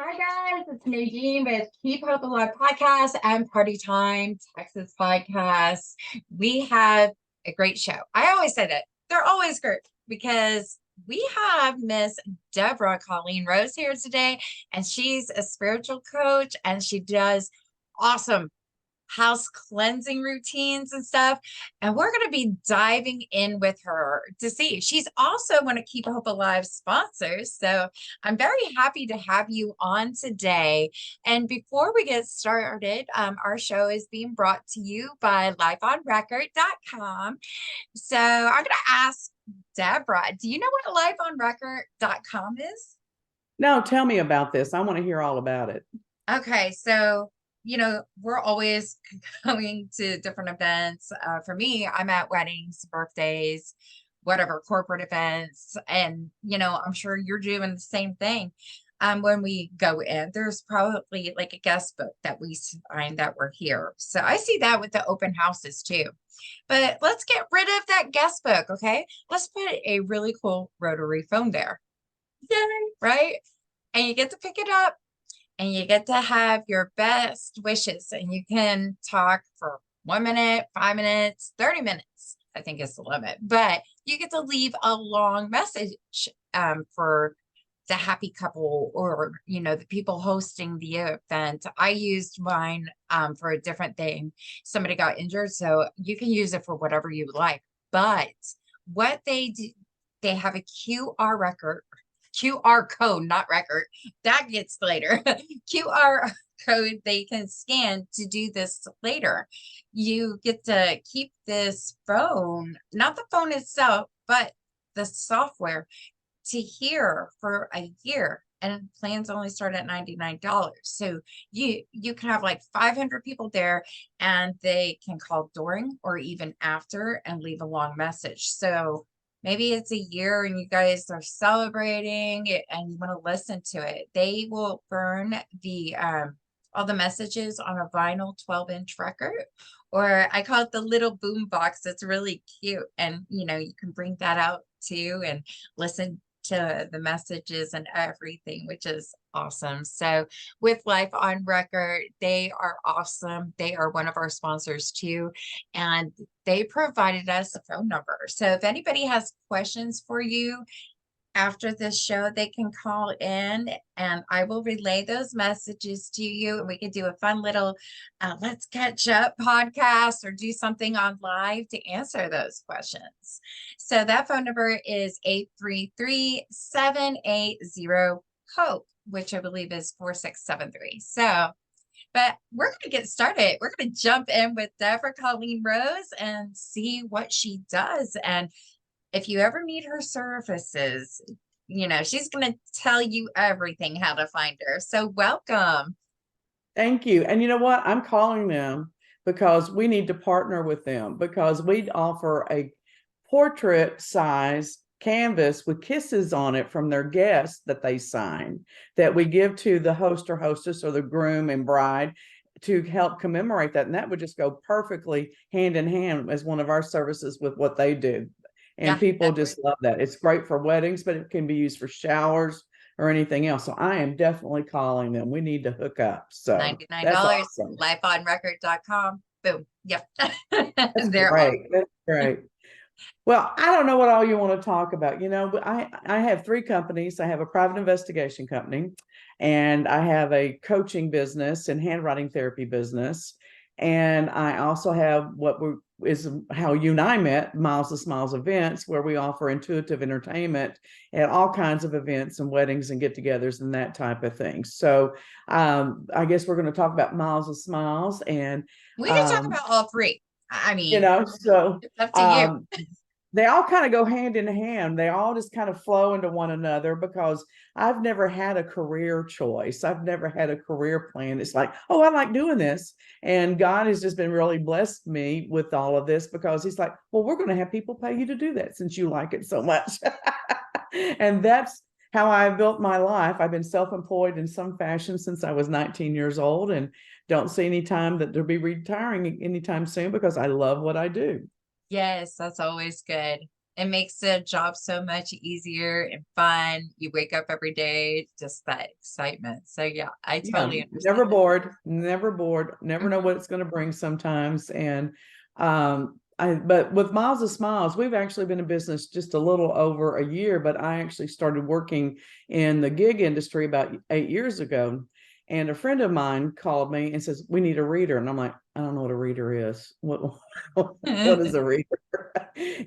Hi guys, it's Nadine with Keep Hope Alive podcast and Party Time Texas podcast. We have a great show. I always say that they're always great because we have Miss Deborah Colleen Rose here today, and she's a spiritual coach and she does awesome house cleansing routines and stuff. And we're going to be diving in with her to see. She's also one of Keep Hope Alive sponsors. So I'm very happy to have you on today. And before we get started, our show is being brought to you by lifeonrecord.com. So I'm going to ask Deborah, do you know what lifeonrecord.com is? No, tell me about this. I want to hear all about it. Okay, so we're always going to different events. For me, I'm at weddings, birthdays, whatever, corporate events. And, I'm sure you're doing the same thing. When we go in, there's probably like a guest book that we sign that we're here. So I see that with the open houses too. But let's get rid of that guest book, okay? Let's put a really cool rotary phone there. Yay, right? And you get to pick it up and you get to have your best wishes, and you can talk for 1 minute, 5 minutes, 30 minutes, I think is the limit, but you get to leave a long message for the happy couple or, the people hosting the event. I used mine for a different thing. Somebody got injured, so you can use it for whatever you like. But what they do, they have a QR code, not record. That gets later. QR code they can scan to do this later. You get to keep this phone, not the phone itself, but the software to hear for a year. And plans only start at $99. So you can have like 500 people there, and they can call during or even after and leave a long message. So maybe it's a year and you guys are celebrating it and you want to listen to it. They will burn the all the messages on a vinyl 12-inch record, or I call it the little boom box. It's really cute. And you can bring that out too and listen to the messages and everything, which is awesome. So with Life on Record, they are awesome. They are one of our sponsors too, and they provided us a phone number. So if anybody has questions for you after this show, they can call in and I will relay those messages to you, and we can do a fun little let's catch up podcast or do something on live to answer those questions. So that phone number is 833-780-HOPE, which I believe is 4673. So but we're going to get started. We're going to jump in with Deborah Colleen Rose and see what she does. And if you ever need her services, she's going to tell you everything, how to find her. So welcome. Thank you. And you know what? I'm calling them because we need to partner with them, because we offer a portrait size canvas with kisses on it from their guests that they sign, that we give to the host or hostess or the groom and bride to help commemorate that. And that would just go perfectly hand in hand as one of our services with what they do. And people just love that. It's great for weddings, but it can be used for showers or anything else. So I am definitely calling them. We need to hook up. So $99, that's awesome. lifeonrecord.com. Boom. Yep. That's They're great. awesome. That's great. Well, I don't know what all you want to talk about. I have 3 companies. I have a private investigation company, and I have a coaching business and handwriting therapy business. And I also have is how you and I met, Miles to Smiles Events, where we offer intuitive entertainment at all kinds of events and weddings and get-togethers and that type of thing. So I guess we're going to talk about Miles to Smiles, and we can talk about all 3. I mean, so it's up to you. They all kind of go hand in hand. They all just kind of flow into one another, because I've never had a career choice. I've never had a career plan. It's like, oh, I like doing this. And God has just been really blessed me with all of this, because he's like, well, we're going to have people pay you to do that since you like it so much. And that's how I built my life. I've been self-employed in some fashion since I was 19 years old, and don't see any time that they'll be retiring anytime soon, because I love what I do. Yes, that's always good. It makes the job so much easier and fun. You wake up every day, just that excitement. So yeah, I Yeah, totally never understand. bored, never bored, never know Mhm. what it's going to bring sometimes. And but with Miles of Smiles, we've actually been in business just a little over a year, but I actually started working in the gig industry about 8 years ago. And a friend of mine called me and says, "We need a reader." And I'm like, "I don't know what a reader is. What is a reader?"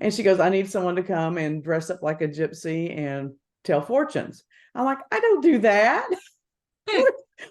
And she goes, "I need someone to come and dress up like a gypsy and tell fortunes." I'm like, "I don't do that."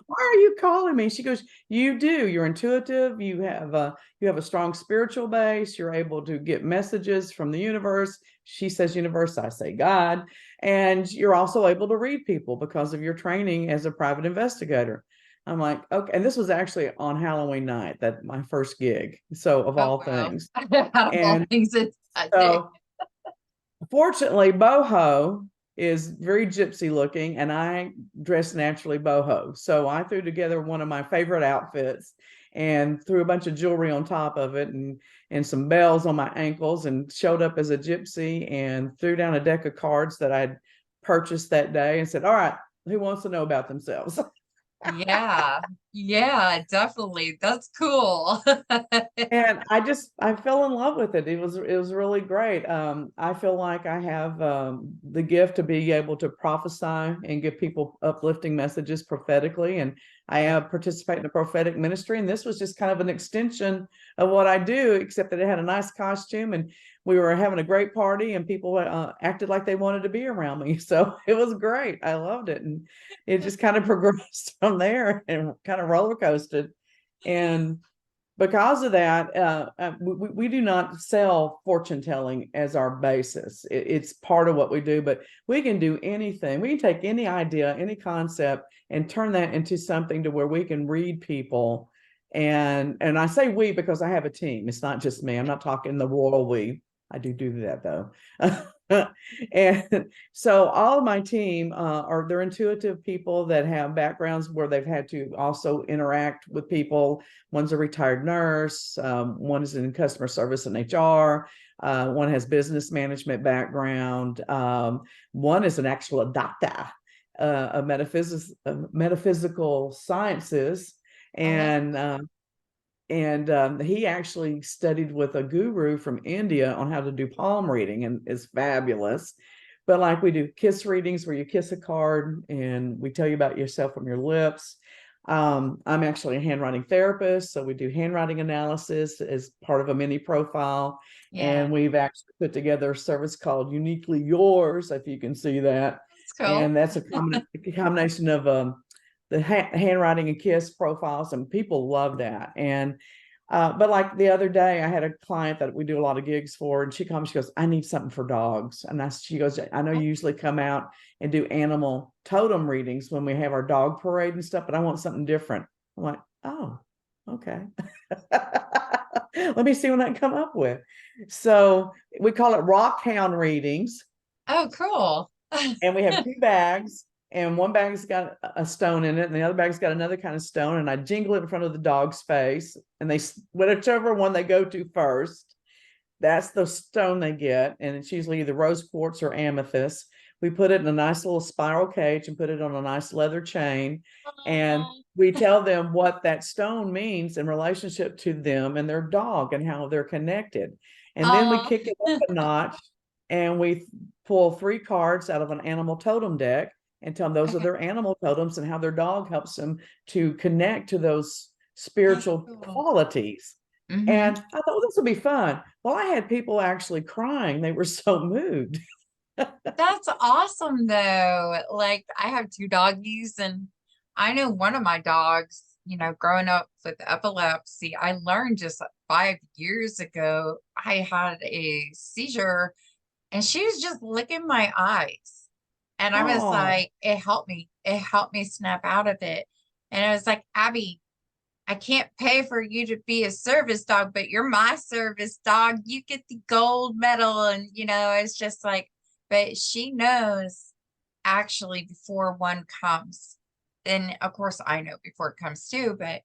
Why are you calling me? She goes, "You do. You're intuitive. You have a strong spiritual base. You're able to get messages from the universe." She says universe, I say God. And you're also able to read people because of your training as a private investigator. I'm like, okay. And this was actually on Halloween night, that my first gig. So of Oh all wow. things. Out of all And things, it's that day. so fortunately, boho is very gypsy looking, and I dress naturally boho. So I threw together one of my favorite outfits and threw a bunch of jewelry on top of it and some bells on my ankles and showed up as a gypsy and threw down a deck of cards that I'd purchased that day and said, "All right, who wants to know about themselves?" Yeah. Yeah, definitely. That's cool. And I fell in love with it. It was really great. I feel like I have the gift to be able to prophesy and give people uplifting messages prophetically, and I Yeah. participate in a prophetic ministry. And this was just kind of an extension of what I do, except that it had a nice costume, and we were having a great party, and people acted like they wanted to be around me. So it was great. I loved it, and it just kind of progressed from there and kind of roller coasted. And because of that, we do not sell fortune telling as our basis. It's part of what we do, but we can do anything. We can take any idea, any concept, and turn that into something to where we can read people. And I say we because I have a team. It's not just me. I'm not talking the royal we. I do that though. And so all of my team are they're intuitive people that have backgrounds where they've had to also interact with people. One's a retired nurse, one is in customer service and HR, one has business management background, one is an actual doctor, metaphysical sciences, Oh, that's and he actually studied with a guru from India on how to do palm reading and is fabulous. But like we do kiss readings where you kiss a card and we tell you about yourself from your lips. I'm actually a handwriting therapist, so we do handwriting analysis as part of a mini profile. yeah. And we've actually put together a service called Uniquely Yours, if you can see that. That's cool. And that's a combination of the handwriting and kiss profiles, and people love that. And but like the other day, I had a client that we do a lot of gigs for, and she comes, she goes, "I need something for dogs." And she goes, "I know you usually come out and do animal totem readings when we have our dog parade and stuff, but I want something different." I'm like, "Oh, okay." Let me see what I can come up with. So we call it rock hound readings, Oh, cool. and we have two bags, and one bag's got a stone in it and the other bag's got another kind of stone, and I jingle it in front of the dog's face, and they whichever one they go to first, that's the stone they get, and it's usually either rose quartz or amethyst. We put it in a nice little spiral cage and put it on a nice leather chain, and Oh, we tell them what that stone means in relationship to them and their dog and how they're connected. And then we oh, kick it up a notch, and we pull 3 cards out of an animal totem deck and tell them those are okay. their animal totems and how their dog helps them to connect to those That's spiritual cool. qualities. Hmm. And I thought, well, this will be fun. Well, I had people actually crying. They were so moved. That's awesome though. Like I have two doggies and I know one of my dogs, growing up with epilepsy, I learned just 5 years ago, I had a seizure and she was just licking my eyes. And I was Oh, like, it helped me snap out of it. And I was like, Abby, I can't pay for you to be a service dog, but you're my service dog. You get the gold medal. And, it's just like, but she knows actually before one comes. And of course, I know before it comes too, but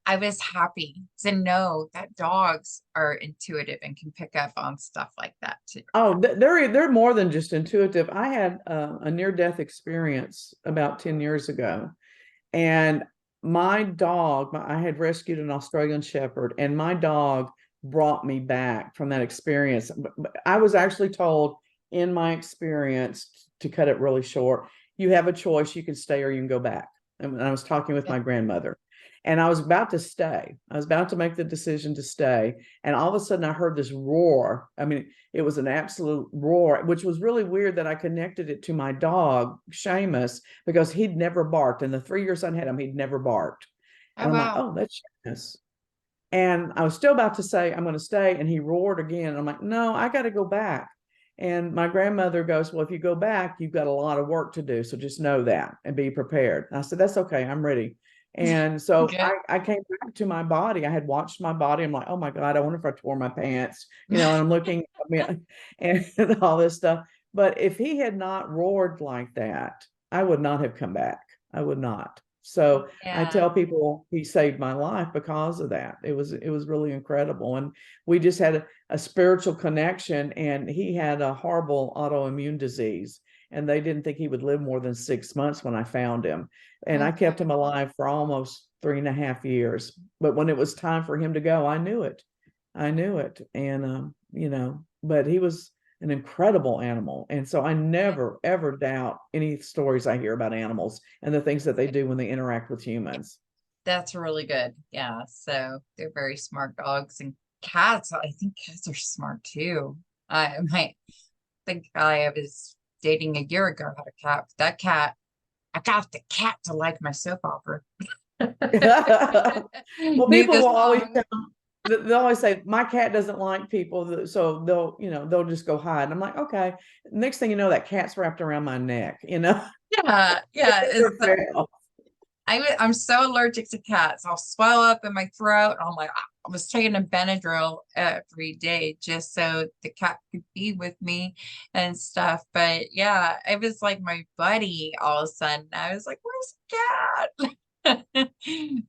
I was happy to know that dogs are intuitive and can pick up on stuff like that too. Oh, they're more than just intuitive. I had a near-death experience about 10 years ago, and my dog, I had rescued an Australian Shepherd, and my dog brought me back from that experience. I was actually told in my experience, to cut it really short, you have a choice, you can stay or you can go back. And I was talking with my grandmother, and I was about to stay. I was about to make the decision to stay. And all of a sudden I heard this roar. I mean, it was an absolute roar, which was really weird that I connected it to my dog, Seamus, because he'd never barked. In the 3 years I had him, he'd never barked. Oh And I'm like, wow. oh, that's Seamus. And I was still about to say, I'm going to stay. And he roared again. And I'm like, no, I got to go back. And my grandmother goes, well, if you go back, you've got a lot of work to do. So just know that and be prepared. And I said, that's okay. I'm ready. And so Good. I came back to my body. I had watched my body. I'm like, oh my God, I wonder if I tore my pants, and I'm looking, I mean, and all this stuff. But if he had not roared like that, I would not have come back. I would not. So I Yeah. tell people he saved my life because of that. It was really incredible. And we just had a spiritual connection, and he had a horrible autoimmune disease, and they didn't think he would live more than 6 months when I found him. And I kept him alive for almost 3.5 years. But when it was time for him to go, I knew it. I knew it. And but he was an incredible animal. And so I never ever doubt any stories I hear about animals and the things that they do when they interact with humans. That's really good. Yeah. So they're very smart dogs and cats. I think cats are smart too. The guy I was dating a year ago had a cat. That cat, I got the cat to like my soap opera. Well, Knew people the will always song. they'll always say my cat doesn't like people, so they'll just go hide. And I'm like, okay. Next thing you know, that cat's wrapped around my neck. Yeah, yeah. Fail. I'm so allergic to cats. I'll swell up in my throat. I'm like, I was taking a Benadryl every day just so the cat could be with me and stuff. But yeah, it was like my buddy all of a sudden. I was like, where's the cat?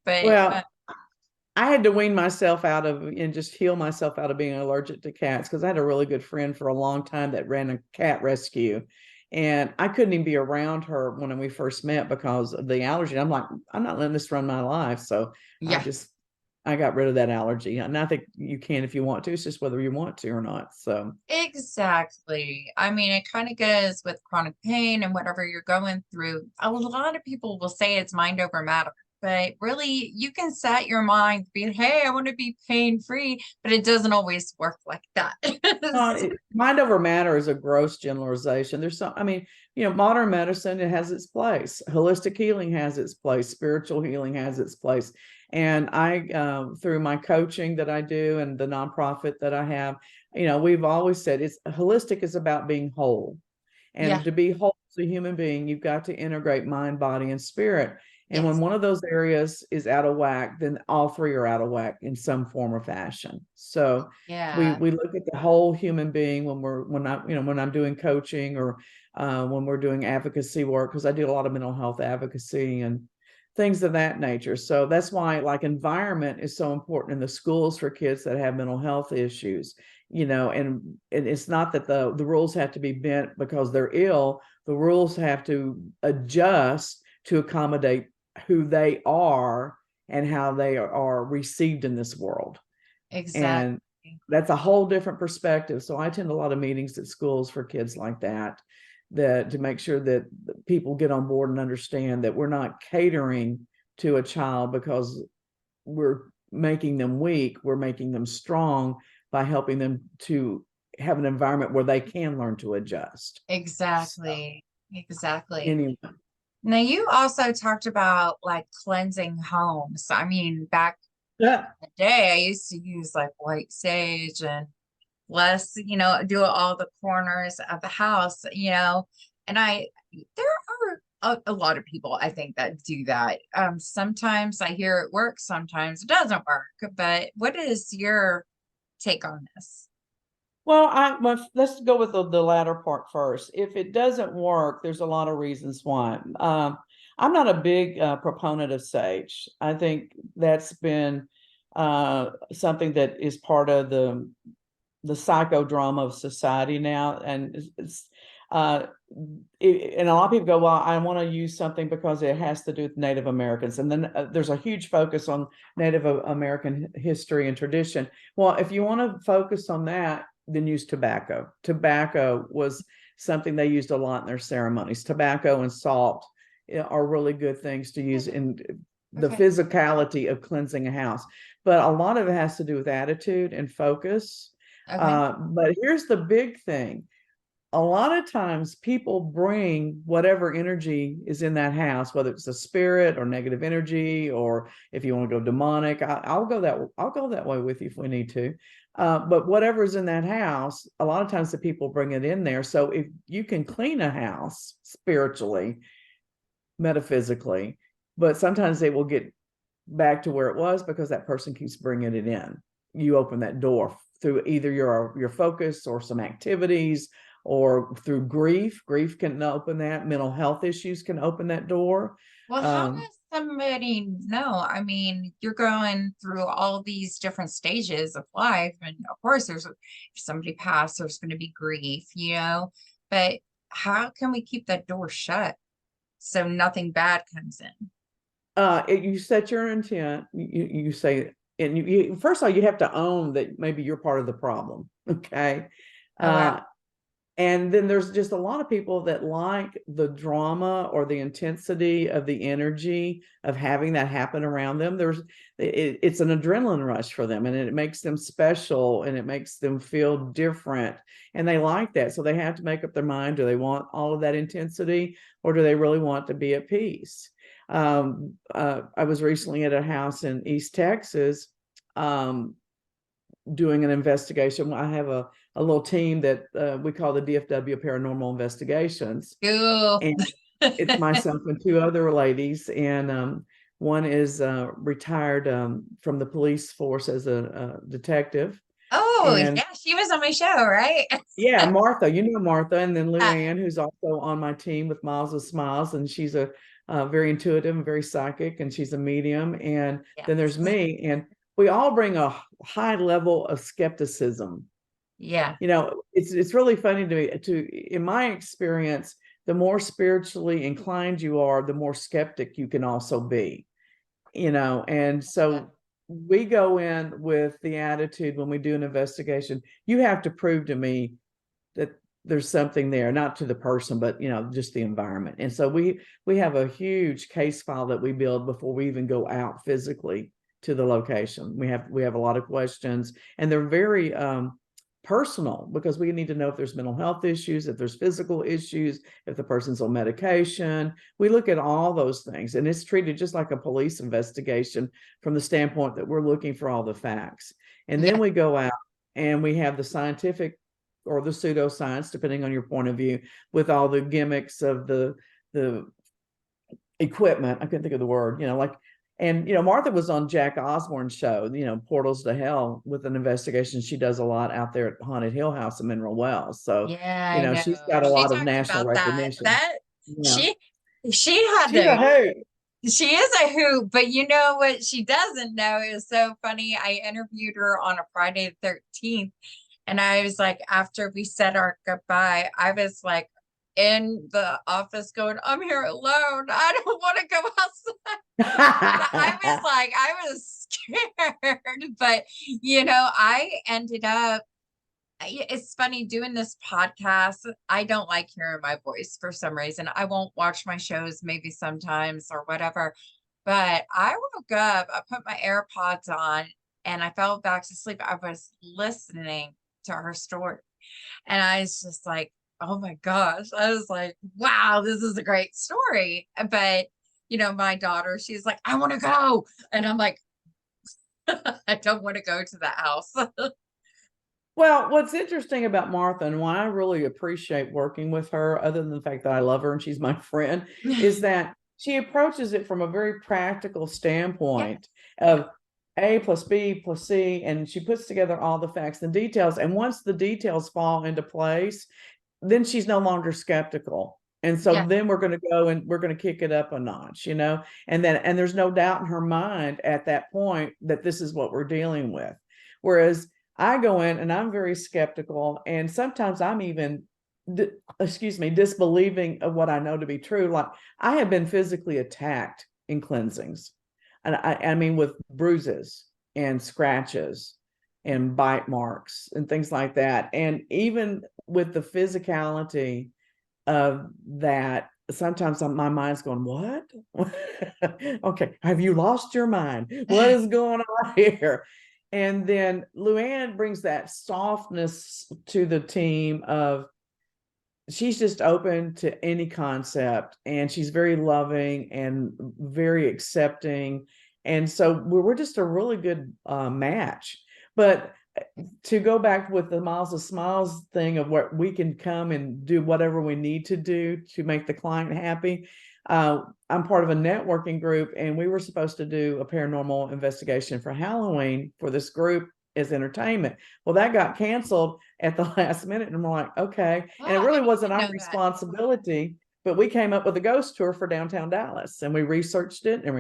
But Well, I had to wean myself out of and just heal myself out of being allergic to cats, because I had a really good friend for a long time that ran a cat rescue. And I couldn't even be around her when we first met because of the allergy. I'm like, I'm not letting this run my life. So I yeah, just, I got rid of that allergy. And I think you can if you want to. It's just whether you want to or not. So, exactly. I mean, it kind of goes with chronic pain and whatever you're going through. A lot of people will say it's mind over matter, but really, you can set your mind, be, hey, I want to be pain free, but it doesn't always work like that. mind over matter is a gross generalization. There's some, I mean, modern medicine, it has its place. Holistic healing has its place. Spiritual healing has its place. And through my coaching that I do and the nonprofit that I have, we've always said it's holistic is about being whole. Yeah, And to be whole as a human being, you've got to integrate mind, body, and spirit. And when yes, one of those areas is out of whack, then all three are out of whack in some form or fashion. So we yeah, we look at the whole human being when I'm doing coaching, or when we're doing advocacy work, because I do a lot of mental health advocacy and things of that nature. So that's why, like, environment is so important in the schools for kids that have mental health issues. And it's not that the rules have to be bent because they're ill. The rules have to adjust to accommodate who they are and how they are received in this world. And exactly. that's a whole different perspective. So I attend a lot of meetings at schools for kids like that, to make sure that people get on board and understand that we're not catering to a child because we're making them weak. We're making them strong by helping them to have an environment where they can learn to adjust. So Exactly. Exactly. anyway, Now, you also talked about like cleansing homes. I mean, back yeah. in the day, I used to use like white sage and less, do all the corners of the house, and there are a lot of people I think that do that. Sometimes I hear it works, sometimes it doesn't work. But what is your take on this? Well, let's go with the latter part first. If it doesn't work, there's a lot of reasons why. I'm not a big proponent of sage. I think that's been something that is part of the psychodrama of society now, and uh, and a lot of people go, well, I want to use something because it has to do with Native Americans, and then there's a huge focus on Native American history and tradition. Well, if you want to focus on that, then use tobacco. Tobacco was something they used a lot in their ceremonies. Tobacco and salt are really good things to use in the Okay. physicality of cleansing a house, but a lot of it has to do with attitude and focus. Okay. But here's the big thing. A lot of times people bring whatever energy is in that house, whether it's a spirit or negative energy, or if you want to go demonic, I'll go that way with you if we need to. But whatever's in that house, a lot of times the people bring it in there. So if you can clean a house spiritually, metaphysically, but sometimes they will get back to where it was because that person keeps bringing it in. You open that door through either your focus or some activities, or through grief. Grief can open that. Mental health issues can open that door. Well, how Um, does somebody know? I mean, you're going through all these different stages of life, and of course, if somebody passed, there's going to be grief, but how can we keep that door shut so nothing bad comes in? you set your intent. You say, and first of all, you have to own that maybe you're part of the problem. Okay. Oh, wow. Uh, And then there's just a lot of people that like the drama or the intensity of the energy of having that happen around them. It's an adrenaline rush for them, and it makes them special, and it makes them feel different. And they like that. So they have to make up their mind. Do they want all of that intensity, or do they really want to be at peace? I was recently at a house in East Texas, um, doing an investigation. I have a little team that we call the DFW Paranormal Investigations, Cool. and it's myself and two other ladies, and one is retired from the police force as a detective, Oh, and yeah, she was on my show, right? yeah, Martha, you know Martha, and then Uh, Luann, who's also on my team with Miles of Smiles, and she's a very intuitive and very psychic, and she's a medium. And then there's yes. me, and we all bring a high level of skepticism. Yeah. It's really funny to me. In my experience, the more spiritually inclined you are, the more skeptic you can also be. And Yeah. so we go in with the attitude when we do an investigation, you have to prove to me that there's something there, not to the person, but just the environment. And so we have a huge case file that we build before we even go out physically to the location. We have a lot of questions, and they're very personal, because we need to know if there's mental health issues, if there's physical issues, if the person's on medication. We look at all those things, and it's treated just like a police investigation from the standpoint that we're looking for all the facts. And then Yeah. we go out and we have the scientific or the pseudoscience, depending on your point of view, with all the gimmicks of the equipment. I couldn't think of the word, and Martha was on Jack Osborne's show, Portals to Hell, with an investigation she does a lot out there at Haunted Hill House in Mineral Wells. So, Yeah, I she's know. got a She lot of talked national about that. recognition. That Yeah. she she had She's a the hoot. she is a hoot, but you know what she doesn't know is so funny. I interviewed her on a Friday the 13th, and I was like, after we said our goodbye, I was like in the office going, I'm here alone. I don't want to go outside. I was scared, but I ended up it's funny doing this podcast. I don't like hearing my voice for some reason. I won't watch my shows maybe sometimes or whatever. But I woke up, I put my AirPods on, and I fell back to sleep. I was listening to her story, and I was just like, oh my gosh. I was like, wow, this is a great story. But my daughter, she's like, I want to go. And I'm like, I don't want to go to that house. Well, what's interesting about Martha, and why I really appreciate working with her, other than the fact that I love her and she's my friend, is that she approaches it from a very practical Yeah. standpoint Yeah. of A plus B plus C, and she puts together all the facts and details. And once the details fall into place, then she's no longer skeptical. And so Yeah. then we're going to go and we're going to kick it up a notch, and there's no doubt in her mind at that point that this is what we're dealing with. Whereas I go in and I'm very skeptical, and sometimes I'm even, disbelieving of what I know to be true. Like, I have been physically attacked in cleansings, and I mean, with bruises and scratches and bite marks and things like that. And even with the physicality of that, sometimes my mind's going, what? Okay, have you lost your mind? What is going on here? And then Luann brings that softness to the team of, she's just open to any concept, and she's very loving and very accepting. And so we're just a really good match. But to go back with the Miles of Smiles thing of what we can come and do whatever we need to do to make the client happy. I'm part of a networking group, and we were supposed to do a paranormal investigation for Halloween for this group as entertainment. Well, that got canceled at the last minute, and I'm like, okay. And it Oh, really I wasn't didn't our know that. responsibility, but we came up with a ghost tour for downtown Dallas, and we researched it and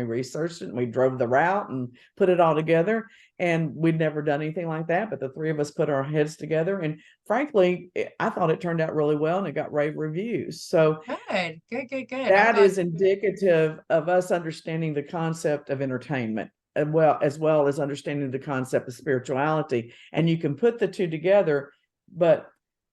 we drove the route and put it all together. And we'd never done anything like that, but the three of us put our heads together. And frankly, I thought it turned out really well, and it got rave reviews. So Good, good, good, good. I'm that glad. is indicative of us understanding the concept of entertainment, as well as understanding the concept of spirituality. And you can put the two together, but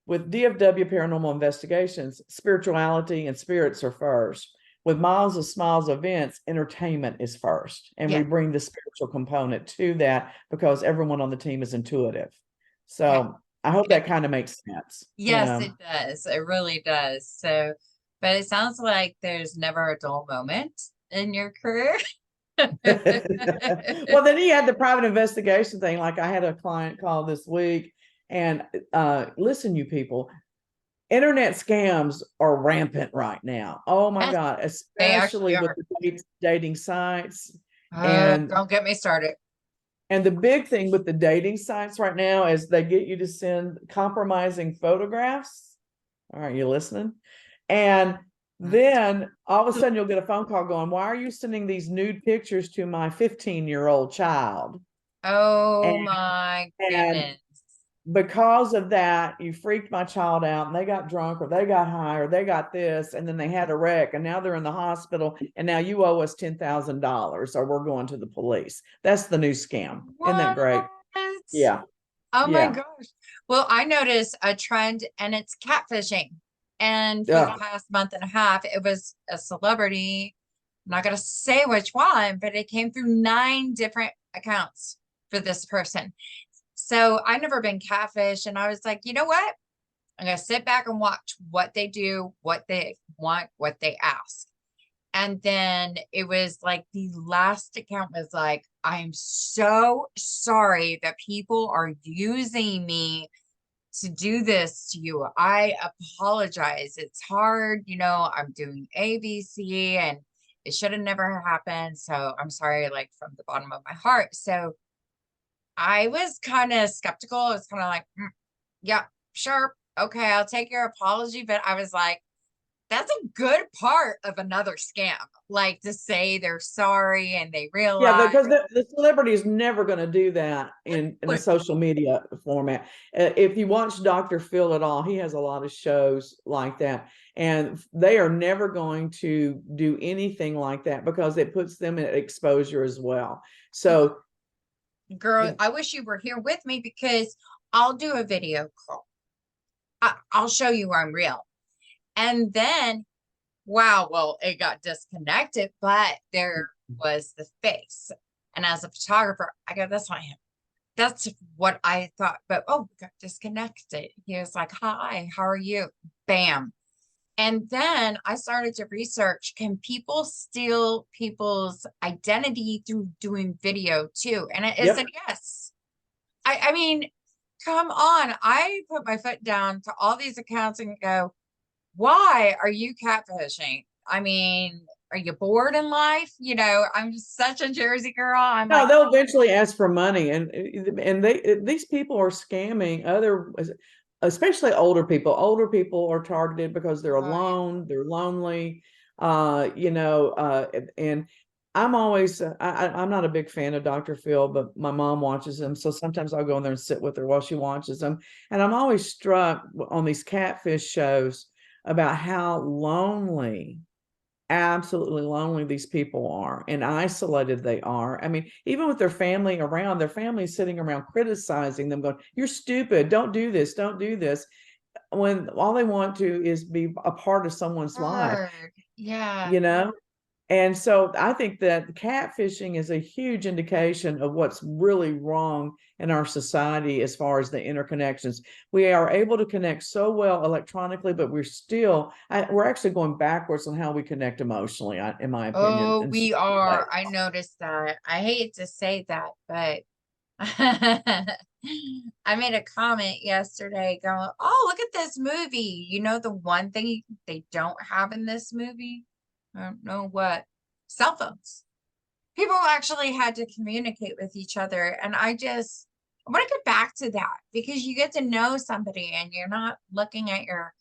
with DFW Paranormal Investigations, spirituality and spirits are first. With Miles of Smiles events, entertainment is first. And we Yeah, bring the spiritual component to that because everyone on the team is intuitive. yeah. So I hope that kind of makes sense. Yes, it does. It really does. So, but it sounds like there's never a dull moment in your career. Well, then he had the private investigation thing. Like, I had a client call this week, and listen, you people, internet scams are rampant right now. Oh my Yes, God, they actually especially with are. the dating sites. Oh, And don't get me started. the big thing with the dating sites right now is they get you to send compromising photographs. All right, you listening? And then all of a sudden you'll get a phone call going, why are you sending these nude pictures to my 15-year-old child? Oh And, my and goodness. because of that, you freaked my child out, and they got drunk, or they got high, or they got this, and then they had a wreck, and now they're in the hospital, and now you owe us $10,000 or we're going to the police. That's the new scam. Isn't that What? great? Yeah. Oh my Yeah. gosh. Well, I noticed a trend and it's catfishing. And for the Yeah. past month and a half, it was a celebrity. I'm not going to say which one, but it came through 9 different accounts for this person. So I never been catfish. And I was like, you know what? I'm going to sit back and watch what they do, what they want, what they ask. And then it was like the last account was like, I'm so sorry that people are using me to do this to you. I apologize. It's hard. I'm doing ABC and it should have never happened. So I'm sorry, like from the bottom of my heart. So I was kind of skeptical. I was kind of like, yeah, sure. Okay, I'll take your apology. But I was like, that's a good part of another scam. Like to say they're sorry and they Yeah, realize. because the celebrity is never going to do that in a social media format. If you watch Dr. Phil at all, he has a lot of shows like that, and they are never going to do anything like that because it puts them at exposure as well. So, Girl, I wish you were here with me because I'll do a video call. I'll show you I'm real. And then, wow, well, it got disconnected, but there was the face. And as a photographer, I go, that's not him. That's what I thought. But oh, we got disconnected. He was like, hi, how are you? Bam. And then I started to research, can people steal people's identity through doing video too? And it yep. said yes. I mean, come on. I put my foot down to all these accounts and go, why are you catfishing? I mean, are you bored in life? I'm just such a Jersey girl. I'm No, like, they'll eventually ask for money, and these people are scamming other especially older people. Older people are targeted because they're Oh, yeah. alone, they're lonely, and I'm always, I'm not a big fan of Dr. Phil, but my mom watches him. So sometimes I'll go in there and sit with her while she watches them. And I'm always struck on these catfish shows about how lonely, absolutely lonely these people are and isolated they are. I mean, even with their family around, their family sitting around criticizing them, going, "You're stupid, don't do this, don't do this," when all they want to is be a part of someone's life, Heard. Yeah. you know? And so I think that catfishing is a huge indication of what's really wrong in our society as far as the interconnections. We are able to connect so well electronically, but we're actually going backwards on how we connect emotionally, in my opinion, Oh, in so we many are. I ways. noticed that. I hate to say that, but I made a comment yesterday going, "Oh, look at this movie. You know, the one thing they don't have in this movie? I don't know what. Cell phones. People actually had to communicate with each other. And I want to get back to that because you get to know somebody and you're not looking at your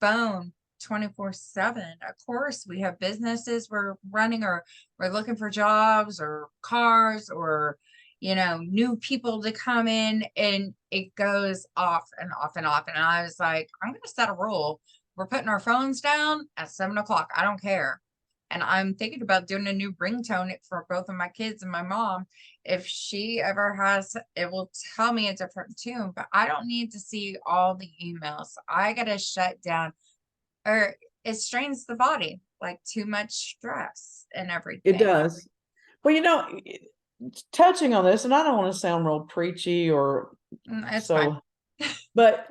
phone 24/7. Of course, we have businesses we're running, or we're looking for jobs or cars or, new people to come in, and it goes off and off and off. And I was like, I'm going to set a rule. We're putting our phones down at 7 o'clock. I don't care. And I'm thinking about doing a new ringtone for both of my kids and my mom. If she ever has, it will tell me a different tune, but I don't need to see all the emails. I got to shut down, or it strains the body, like too much stress and It everything. does. Well, touching on this, and I don't want to sound real preachy or It's fine. so, but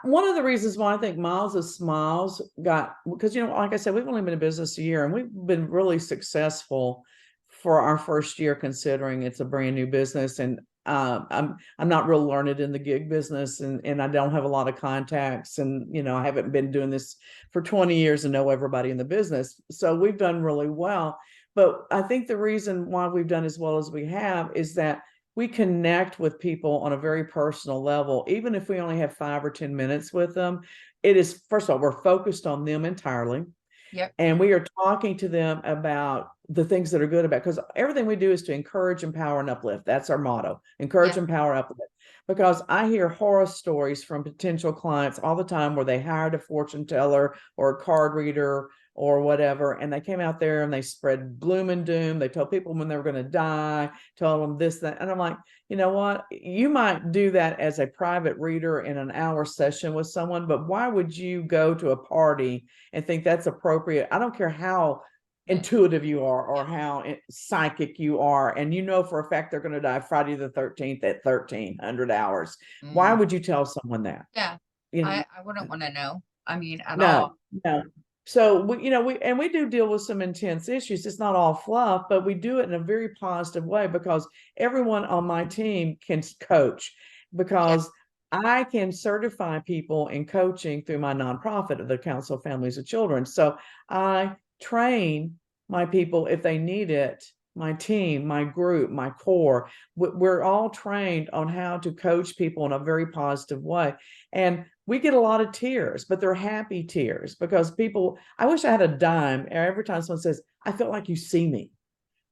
one of the reasons why I think Miles of Smiles got, because, like I said, we've only been in business a year and we've been really successful for our first year, considering it's a brand new business. And I'm not real learned in the gig business, and I don't have a lot of contacts, and I haven't been doing this for 20 years and know everybody in the business. So we've done really well. But I think the reason why we've done as well as we have is that we connect with people on a very personal level, even if we only have 5 or 10 minutes with them. It is, first of all, we're focused on them entirely. Yep. And we are talking to them about the things that are good about, because everything we do is to encourage, empower, and uplift. That's our motto: encourage, Yep. empower, uplift. Because I hear horror stories from potential clients all the time where they hired a fortune teller or a card reader or whatever, and they came out there and they spread gloom and doom. They told people when they were going to die, told them this, that. And I'm like, you know what? You might do that as a private reader in an hour session with someone, but why would you go to a party and think that's appropriate? I don't care how intuitive you are or Yeah. how psychic you are, and for a fact they're going to die Friday the 13th at 1300 hours. Why Mm, would you tell someone that? yeah. you know I wouldn't want to know. I mean, at no, all. no. So we do deal with some intense issues. It's not all fluff, but we do it in a very positive way, because everyone on my team can coach, Yeah. because I can certify people in coaching through my nonprofit, the Council of Families of Children. So I train my people if they need it. My team, my group, my core, we're all trained on how to coach people in a very positive way. And we get a lot of tears, but they're happy tears, because people, I wish I had a dime every time someone says, "I feel like you see me."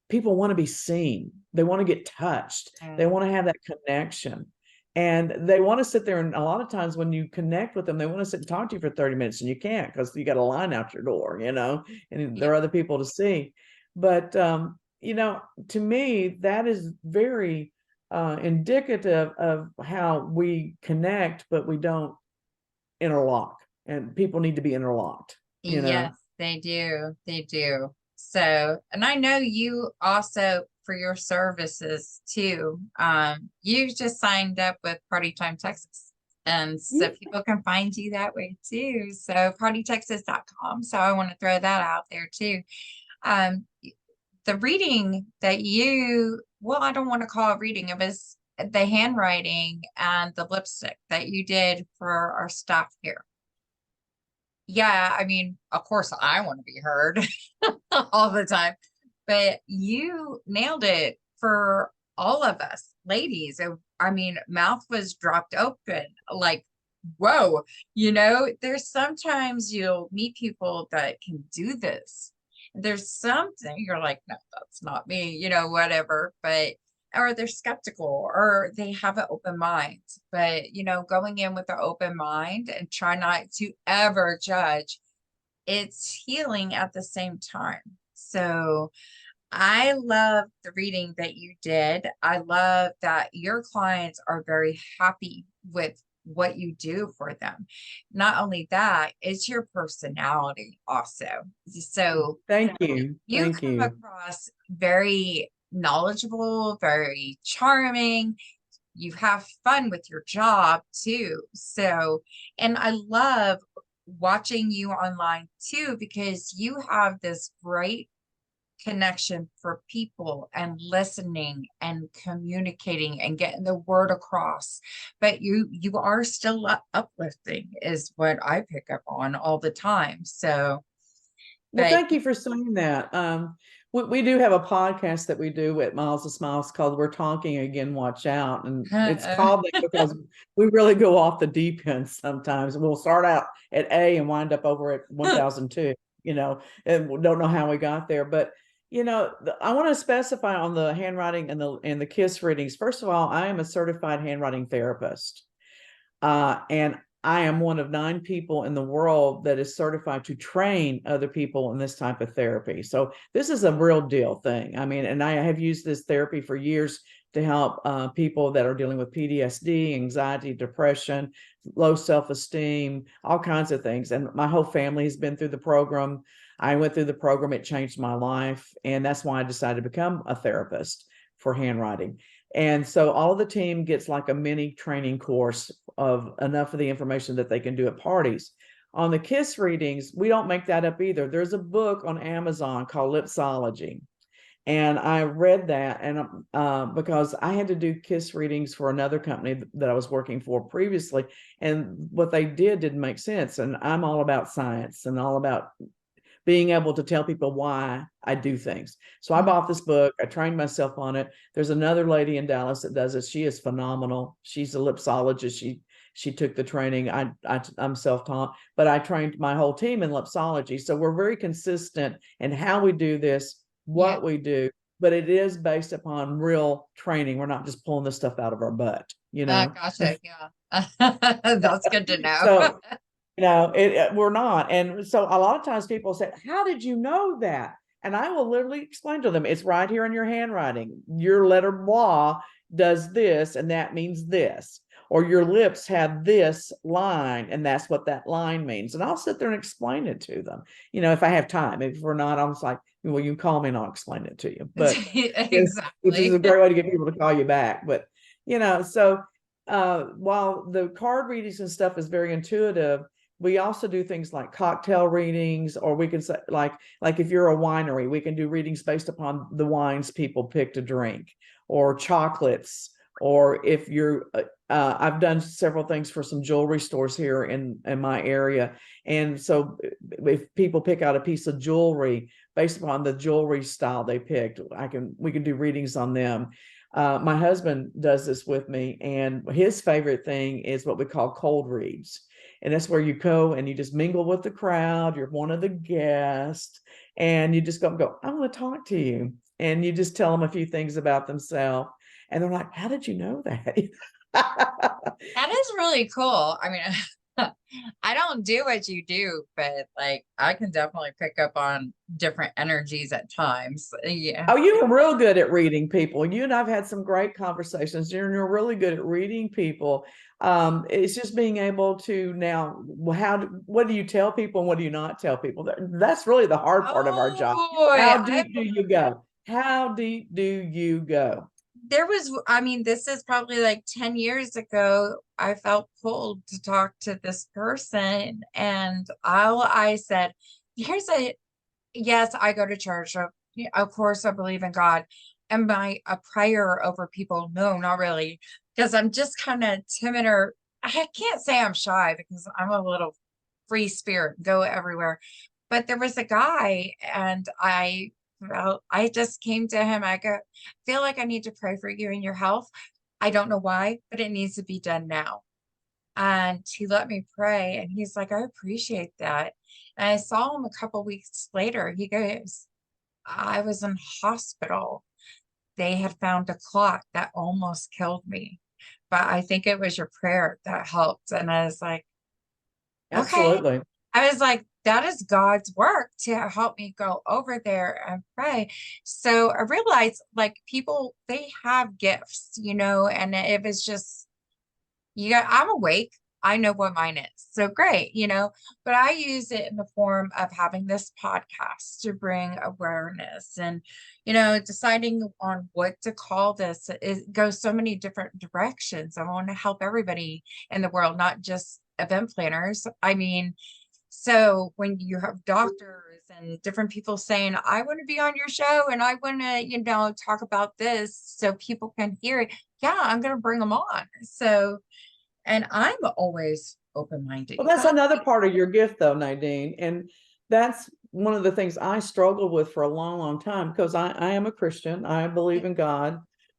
People want to be seen. They want to get touched. They Mm, want to have that connection. And they want to sit there. And a lot of times when you connect with them, they want to sit and talk to you for 30 minutes, and you can't, because you got a line out your door, and there yeah. are other people to see. But, to me, that is very indicative of how we connect, but we don't interlock, and people need to be interlocked, you know. Yes, they do. They do. So, and I know you also, for your services too, you just signed up with Party Time Texas. And so Yeah. people can find you that way too. So partytexas.com. So I want to throw that out there too. Um, the reading that well, I don't want to call it reading. It was the handwriting and the lipstick that you did for our staff here. Yeah, I mean, of course, I want to be heard all the time, but you nailed it for all of us ladies. I mean, mouth was dropped open. Like, whoa, there's sometimes you'll meet people that can do this. There's something you're like, no, that's not me, whatever, but or they're skeptical or they have an open mind. But, going in with an open mind and try not to ever judge, it's healing at the same time. So I love the reading that you did. I love that your clients are very happy with what you do for them. Not only that, it's your personality also. So Thank you. you Thank come you. across very knowledgeable, very charming. You have fun with your job too. So, and I love watching you online too, because you have this great connection for people and listening and communicating and getting the word across, but you are still uplifting is what I pick up on all the time. So Well, but thank you for saying that. We do have a podcast that we do at Miles of Smiles called We're Talking Again, Watch Out. And it's called that because we really go off the deep end sometimes. We'll start out at A and wind up over at 1002, and we don't know how we got there. But, I want to specify on the handwriting and the KISS readings. First of all, I am a certified handwriting therapist. And I am one of 9 people in the world that is certified to train other people in this type of therapy. So this is a real deal thing. I mean, and I have used this therapy for years to help people that are dealing with PTSD, anxiety, depression, low self-esteem, all kinds of things. And my whole family has been through the program. I went through the program. It changed my life. And that's why I decided to become a therapist for handwriting. And so all of the team gets like a mini training course of enough of the information that they can do at parties. On the KISS readings, we don't make that up either. There's a book on Amazon called Lipsology. And I read that, and because I had to do KISS readings for another company that I was working for previously, and what they didn't make sense. And I'm all about science and all about being able to tell people why I do things. So I bought this book. I trained myself on it. There's another lady in Dallas that does it. She is phenomenal. She's a lipsologist. She took the training. I'm self-taught, but I trained my whole team in lipsology. So we're very consistent in how we do this, yeah, what we do, but it is based upon real training. We're not just pulling this stuff out of our butt, gotcha. Yeah. That's good to know. So we're not. And so a lot of times people say, how did you know that? And I will literally explain to them, it's right here in your handwriting. Your letter blah does this, and that means this. Or your lips have this line, and that's what that line means. And I'll sit there and explain it to them. If I have time. If we're not, I'm just like, well, you can call me and I'll explain it to you. But which is Exactly. a great way to get people to call you back. But so while the card readings and stuff is very intuitive, we also do things like cocktail readings, or we can say like if you're a winery, we can do readings based upon the wines people pick to drink, or chocolates, or if you're I've done several things for some jewelry stores here in my area. And so if people pick out a piece of jewelry based upon the jewelry style they picked, we can do readings on them. My husband does this with me, and his favorite thing is what we call cold reads. And that's where you go and you just mingle with the crowd. You're one of the guests, and you just go, I want to talk to you. And you just tell them a few things about themselves. And they're like, how did you know that? That is really cool. I mean, I don't do what you do, but like I can definitely pick up on different energies at times. Yeah. Oh, you are real good at reading people. You and I've had some great conversations. You're really good at reading people. It's just being able to now, what do you tell people and what do you not tell people? That's really the hard part of our Oh job. boy, How deep do you go? How deep do you go? I mean, this is probably like 10 years ago. I felt pulled to talk to this person, and all I said, here's a yes, I go to church. Of course, I believe in God. Am I a prayer over people? No, not really, because I'm just kind of timid, or I can't say I'm shy because I'm a little free spirit, go everywhere. But there was a guy, and I just came to him. I go, feel like I need to pray for you and your health. I don't know why, but it needs to be done now. and he let me pray. And he's like, I appreciate that. And I saw him a couple weeks later. He goes, I was in hospital. They had found a clot that almost killed me, but I think it was your prayer that helped. And I was like, okay. Absolutely. I was like, that is God's work to help me go over there and pray. So I realized like people, they have gifts, and it was just, I'm awake. I know what mine is. So great, but I use it in the form of having this podcast to bring awareness and, deciding on what to call this. It goes so many different directions. I want to help everybody in the world, not just event planners. I mean, so when you have doctors and different people saying, I want to be on your show and I want to, talk about this so people can hear it. Yeah, I'm going to bring them on. So, and I'm always open-minded. Well, that's another part of your gift, though, Nadine. And that's one of the things I struggled with for a long, long time, because I am a Christian. I believe in God.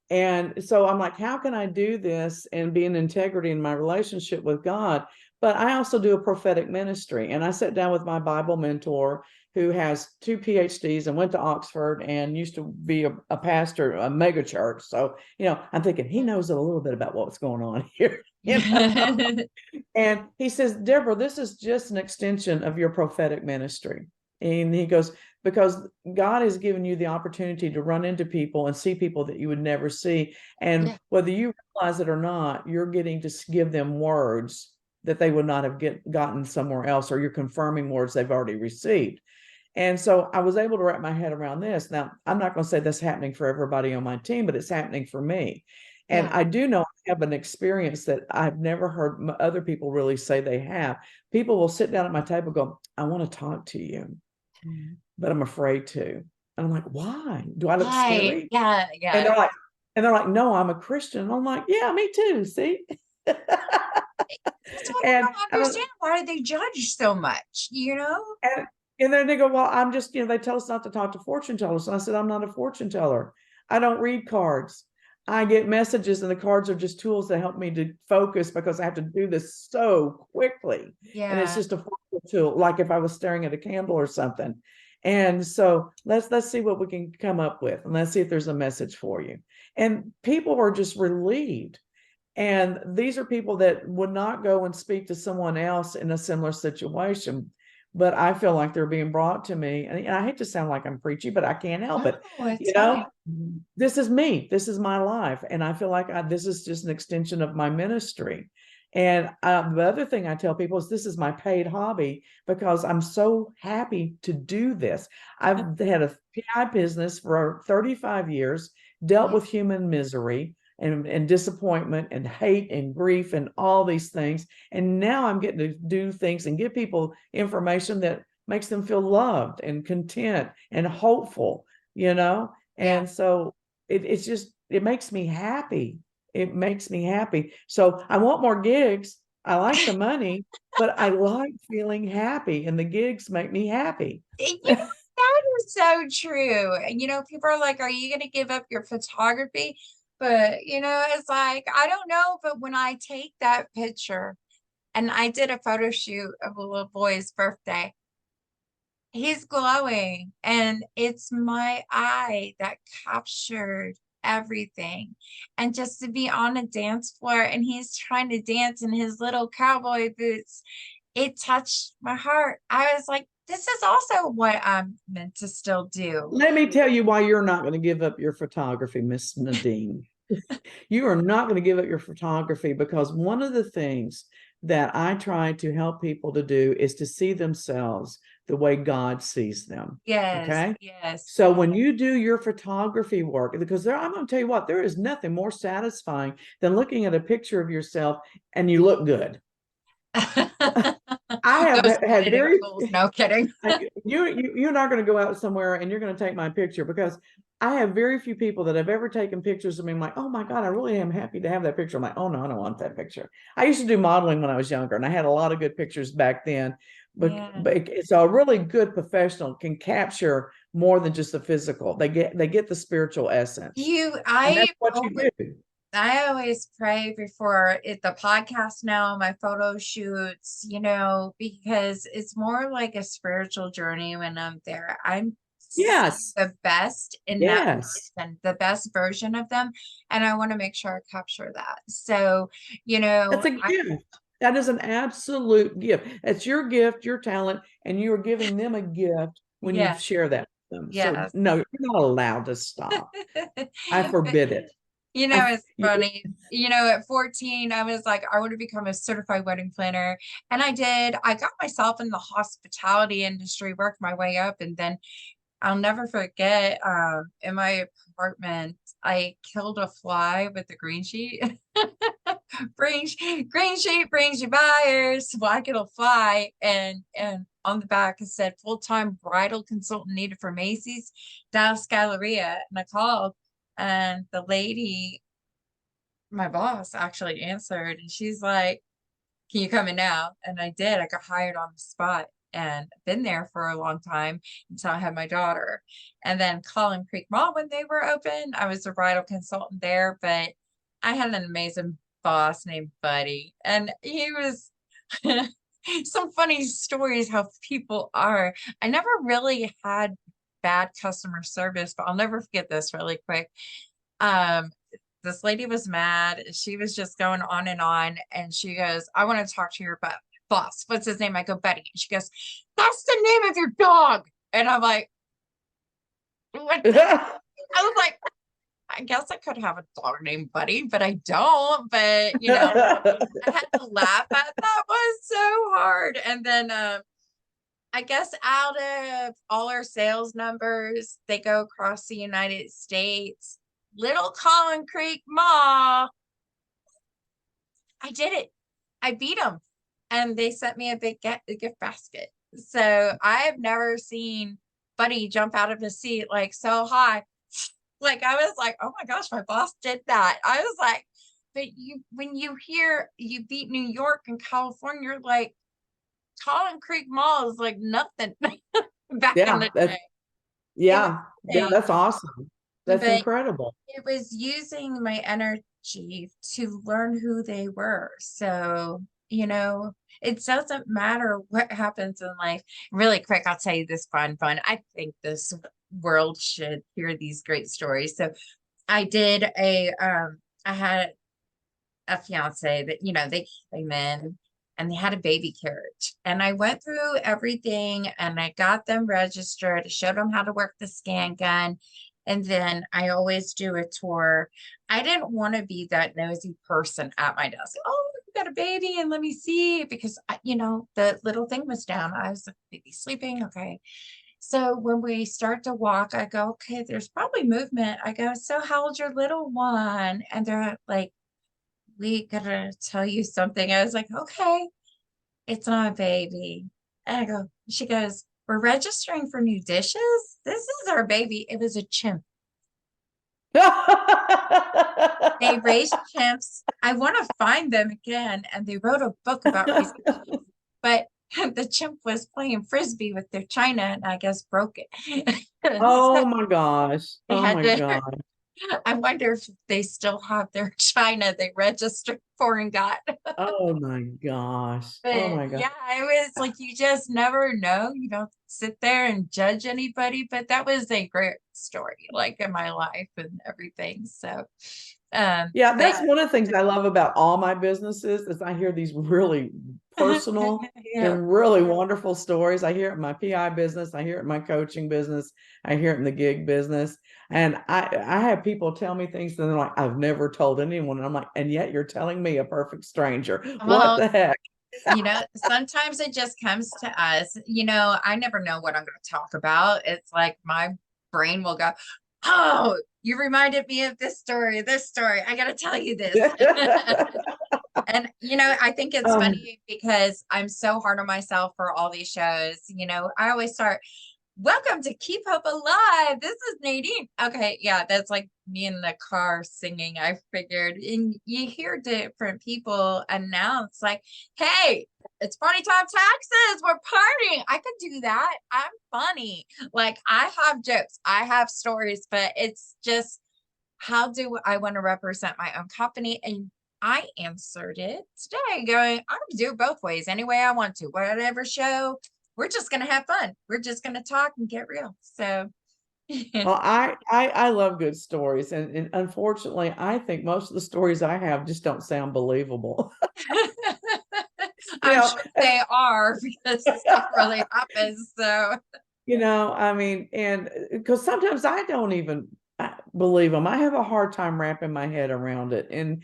And so I'm like, how can I do this and be in integrity in my relationship with God? But I also do a prophetic ministry. And I sat down with my Bible mentor, who has 2 PhDs and went to Oxford and used to be a pastor, a mega church. So, I'm thinking he knows a little bit about what's going on here. And he says, Deborah, this is just an extension of your prophetic ministry. And he goes, because God has given you the opportunity to run into people and see people that you would never see. And whether you realize it or not, you're getting to give them words that they would not have gotten somewhere else, or you're confirming words they've already received. And so I was able to wrap my head around this. Now, I'm not going to say that's happening for everybody on my team, but it's happening for me. And I do know I have an experience that I've never heard other people really say they have. People will sit down at my table and go, I want to talk to you, but I'm afraid to. And I'm like, why? Do I look scary? Yeah. And they're like, no, I'm a Christian. And I'm like, yeah, me too. See? That's what I don't understand. Why do they judge so much, And then they go, well, I'm just, they tell us not to talk to fortune tellers. And I said, I'm not a fortune teller. I don't read cards. I get messages, and the cards are just tools that help me to focus, because I have to do this so quickly. And it's just a tool, like if I was staring at a candle or something. And so let's see what we can come up with, and let's see if there's a message for you. And people are just relieved. And these are people that would not go and speak to someone else in a similar situation, but I feel like they're being brought to me. And I hate to sound like I'm preachy, but I can't help it. This is me. This is my life. And I feel like this is just an extension of my ministry. And the other thing I tell people is this is my paid hobby, because I'm so happy to do this. I've had a PI business for 35 years, dealt with human misery and disappointment and hate and grief and all these things. And now I'm getting to do things and give people information that makes them feel loved and content and hopeful, And so it's just, it makes me happy. It makes me happy. So I want more gigs. I like the money, but I like feeling happy, and the gigs make me happy. That is so true. People are like, are you going to give up your photography? But, it's like, I don't know. But when I take that picture, and I did a photo shoot of a little boy's birthday, he's glowing, and it's my eye that captured everything. And just to be on a dance floor and he's trying to dance in his little cowboy boots, it touched my heart. I was like, this is also what I'm meant to still do. Let me tell you why you're not going to give up your photography, Miss Nadine. You are not going to give up your photography, because one of the things that I try to help people to do is to see themselves the way God sees them. Yes. Okay. Yes. So when you do your photography work, because I'm going to tell you what, there is nothing more satisfying than looking at a picture of yourself and you look good. I have had very no kidding. You're not going to go out somewhere and you're going to take my picture, because I have very few people that have ever taken pictures of me. I'm like, oh my God, I really am happy to have that picture. I'm like, oh no, I don't want that picture. I used to do modeling when I was younger, and I had a lot of good pictures back then. But so a really good professional can capture more than just the physical. They get the spiritual essence. That's what you do. I always pray before the podcast now, my photo shoots, because it's more like a spiritual journey when I'm there. I'm seeing Yes. the best in that Yes. person, the best version of them, and I want to make sure I capture that. So, That's a I gift. That is an absolute gift. It's your gift, your talent, and you are giving them a gift when you yeah, share that with them. So yes. no, you're not allowed to stop. I But forbid it. it's You, funny. At 14, I was like, I want to become a certified wedding planner. And I did. I got myself in the hospitality industry, worked my way up, and then I'll never forget, in my apartment, I killed a fly with a green sheet. Green sheet brings you buyers. Well, I get a fly, and on the back it said full-time bridal consultant needed for Macy's Dallas Galleria. And I called, and the lady, my boss, actually answered, and she's like, can you come in now? And I did. I got hired on the spot and been there for a long time until I had my daughter. And then Colleen Creek Mall, when they were open, I was a bridal consultant there, but I had an amazing boss named Buddy. And he was some funny stories how people are. I never really had bad customer service, but I'll never forget this really quick. Um, this lady was mad. She was just going on. And she goes, I want to talk to your boss. What's his name? I go, Betty. And she goes, that's the name of your dog. And I'm like, what the heck? I was like, I guess I could have a dog named Buddy, but I don't. But, I had to laugh at that was so hard. And then I guess out of all our sales numbers, they go across the United States. Little Collin Creek Mall, I did it. I beat them, and they sent me a big gift basket. So I have never seen Buddy jump out of his seat like so high. Like I was like, oh my gosh, my boss did that. I was like, but when you hear you beat New York and California, you're like, Collin Creek Mall is like nothing back in yeah, the that's day. It was yeah, insane. that's awesome. That's But incredible. it was using my energy to learn who they were. So, it doesn't matter what happens in life. Really quick, I'll tell you this fun. I think this world should hear these great stories. So I had a fiance that, they came in and they had a baby carriage. And I went through everything and I got them registered, showed them how to work the scan gun. And then I always do a tour. I didn't want to be that nosy person at my desk. Oh, you got a baby and let me see, because the little thing was down. I was like, baby sleeping. Okay. So when we start to walk, I go, okay, there's probably movement. I go, so how old's your little one? And they're like, we gotta tell you something. I was like, okay, it's not a baby. And she goes, we're registering for new dishes. This is our baby. It was a chimp. They raised chimps. I want to find them again. And they wrote a book about raising chimps, but the chimp was playing frisbee with their china and I guess broke it. So Oh my gosh. they Oh had my to, gosh. I wonder if they still have their china they registered for and got. Oh my gosh. Oh But my gosh. yeah, it was like you just never know. You don't sit there and judge anybody, but that was a great story, like in my life and everything. So, Yeah, but that's one of the things I love about all my businesses is I hear these really personal yeah. and really wonderful stories. I hear it in my PI business, I hear it in my coaching business, I hear it in the gig business. And I have people tell me things that they're like, I've never told anyone. And I'm like, and yet you're telling me, a perfect stranger. What Well, the heck? sometimes it just comes to us. I never know what I'm going to talk about. It's like my brain will go, oh, you reminded me of this story, this story. I got to tell you this. And, I think it's Um, funny because I'm so hard on myself for all these shows. I always start, welcome to Keep Hope Alive. This is Nadine. Okay. Yeah. That's like me in the car singing. I figured, and you hear different people announce like, hey, it's party time taxes. We're partying. I could do that. I'm funny. Like I have jokes, I have stories, but it's just, how do I want to represent my own company? And I answered it today going, I'm going to do it both ways any way I want to, whatever show. We're just going to have fun. We're just going to talk and get real. So, Well, I love good stories, and unfortunately, I think most of the stories I have just don't sound believable. You I'm know, sure they are because stuff really happens. So, I mean, and because sometimes I don't even believe them. I have a hard time wrapping my head around it. And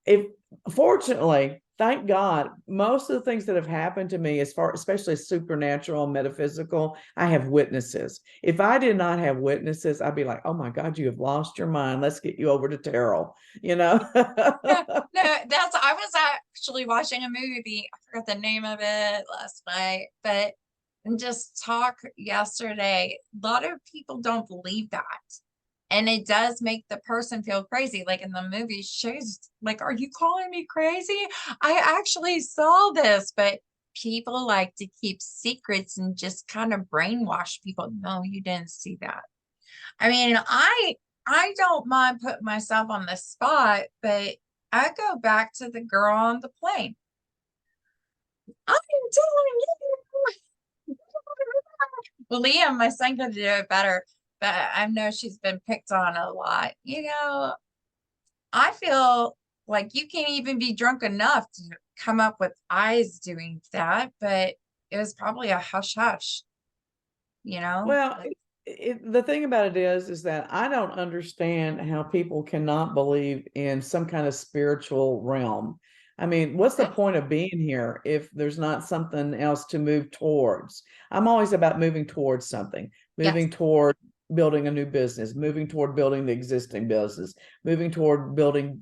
if fortunately, thank God, most of the things that have happened to me, as far, especially supernatural and metaphysical, I have witnesses. If I did not have witnesses, I'd be like, oh my God, you have lost your mind. Let's get you over to Terrell, you know? no, I was actually watching a movie. I forgot the name of it last night, but and just talk yesterday. A lot of people don't believe that. And it does make the person feel crazy. Like in the movie, she's like, are you calling me crazy? I actually saw this, but people like to keep secrets and just kind of brainwash people. No, you didn't see that. I mean, I don't mind putting myself on the spot, but I go back to the girl on the plane. I'm telling you. Well, Liam, my son could do it better, but I know she's been picked on a lot. I feel like you can't even be drunk enough to come up with eyes doing that, but it was probably a hush hush, you know? Well, the thing about it is that I don't understand how people cannot believe in some kind of spiritual realm. I mean, what's the point of being here if there's not something else to move towards? I'm always about moving towards something, Yes. moving toward building a new business, moving toward building the existing business, moving toward building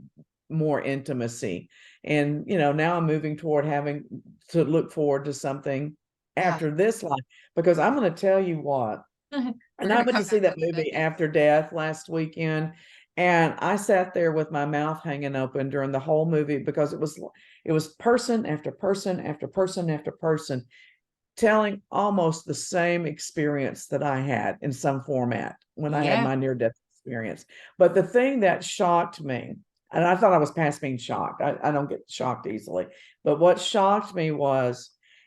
more intimacy. And, now I'm moving toward having to look forward to something Yeah. after this life. Because I'm going to tell you what, We're and I gonna went to come see back to that live it. movie After Death last weekend, and I sat there with my mouth hanging open during the whole movie because it was person after person after person after person telling almost the same experience that I had in some format when I had Yeah. my near-death experience. But the thing that shocked me, and I thought I was past being shocked. I don't get shocked easily. But what shocked me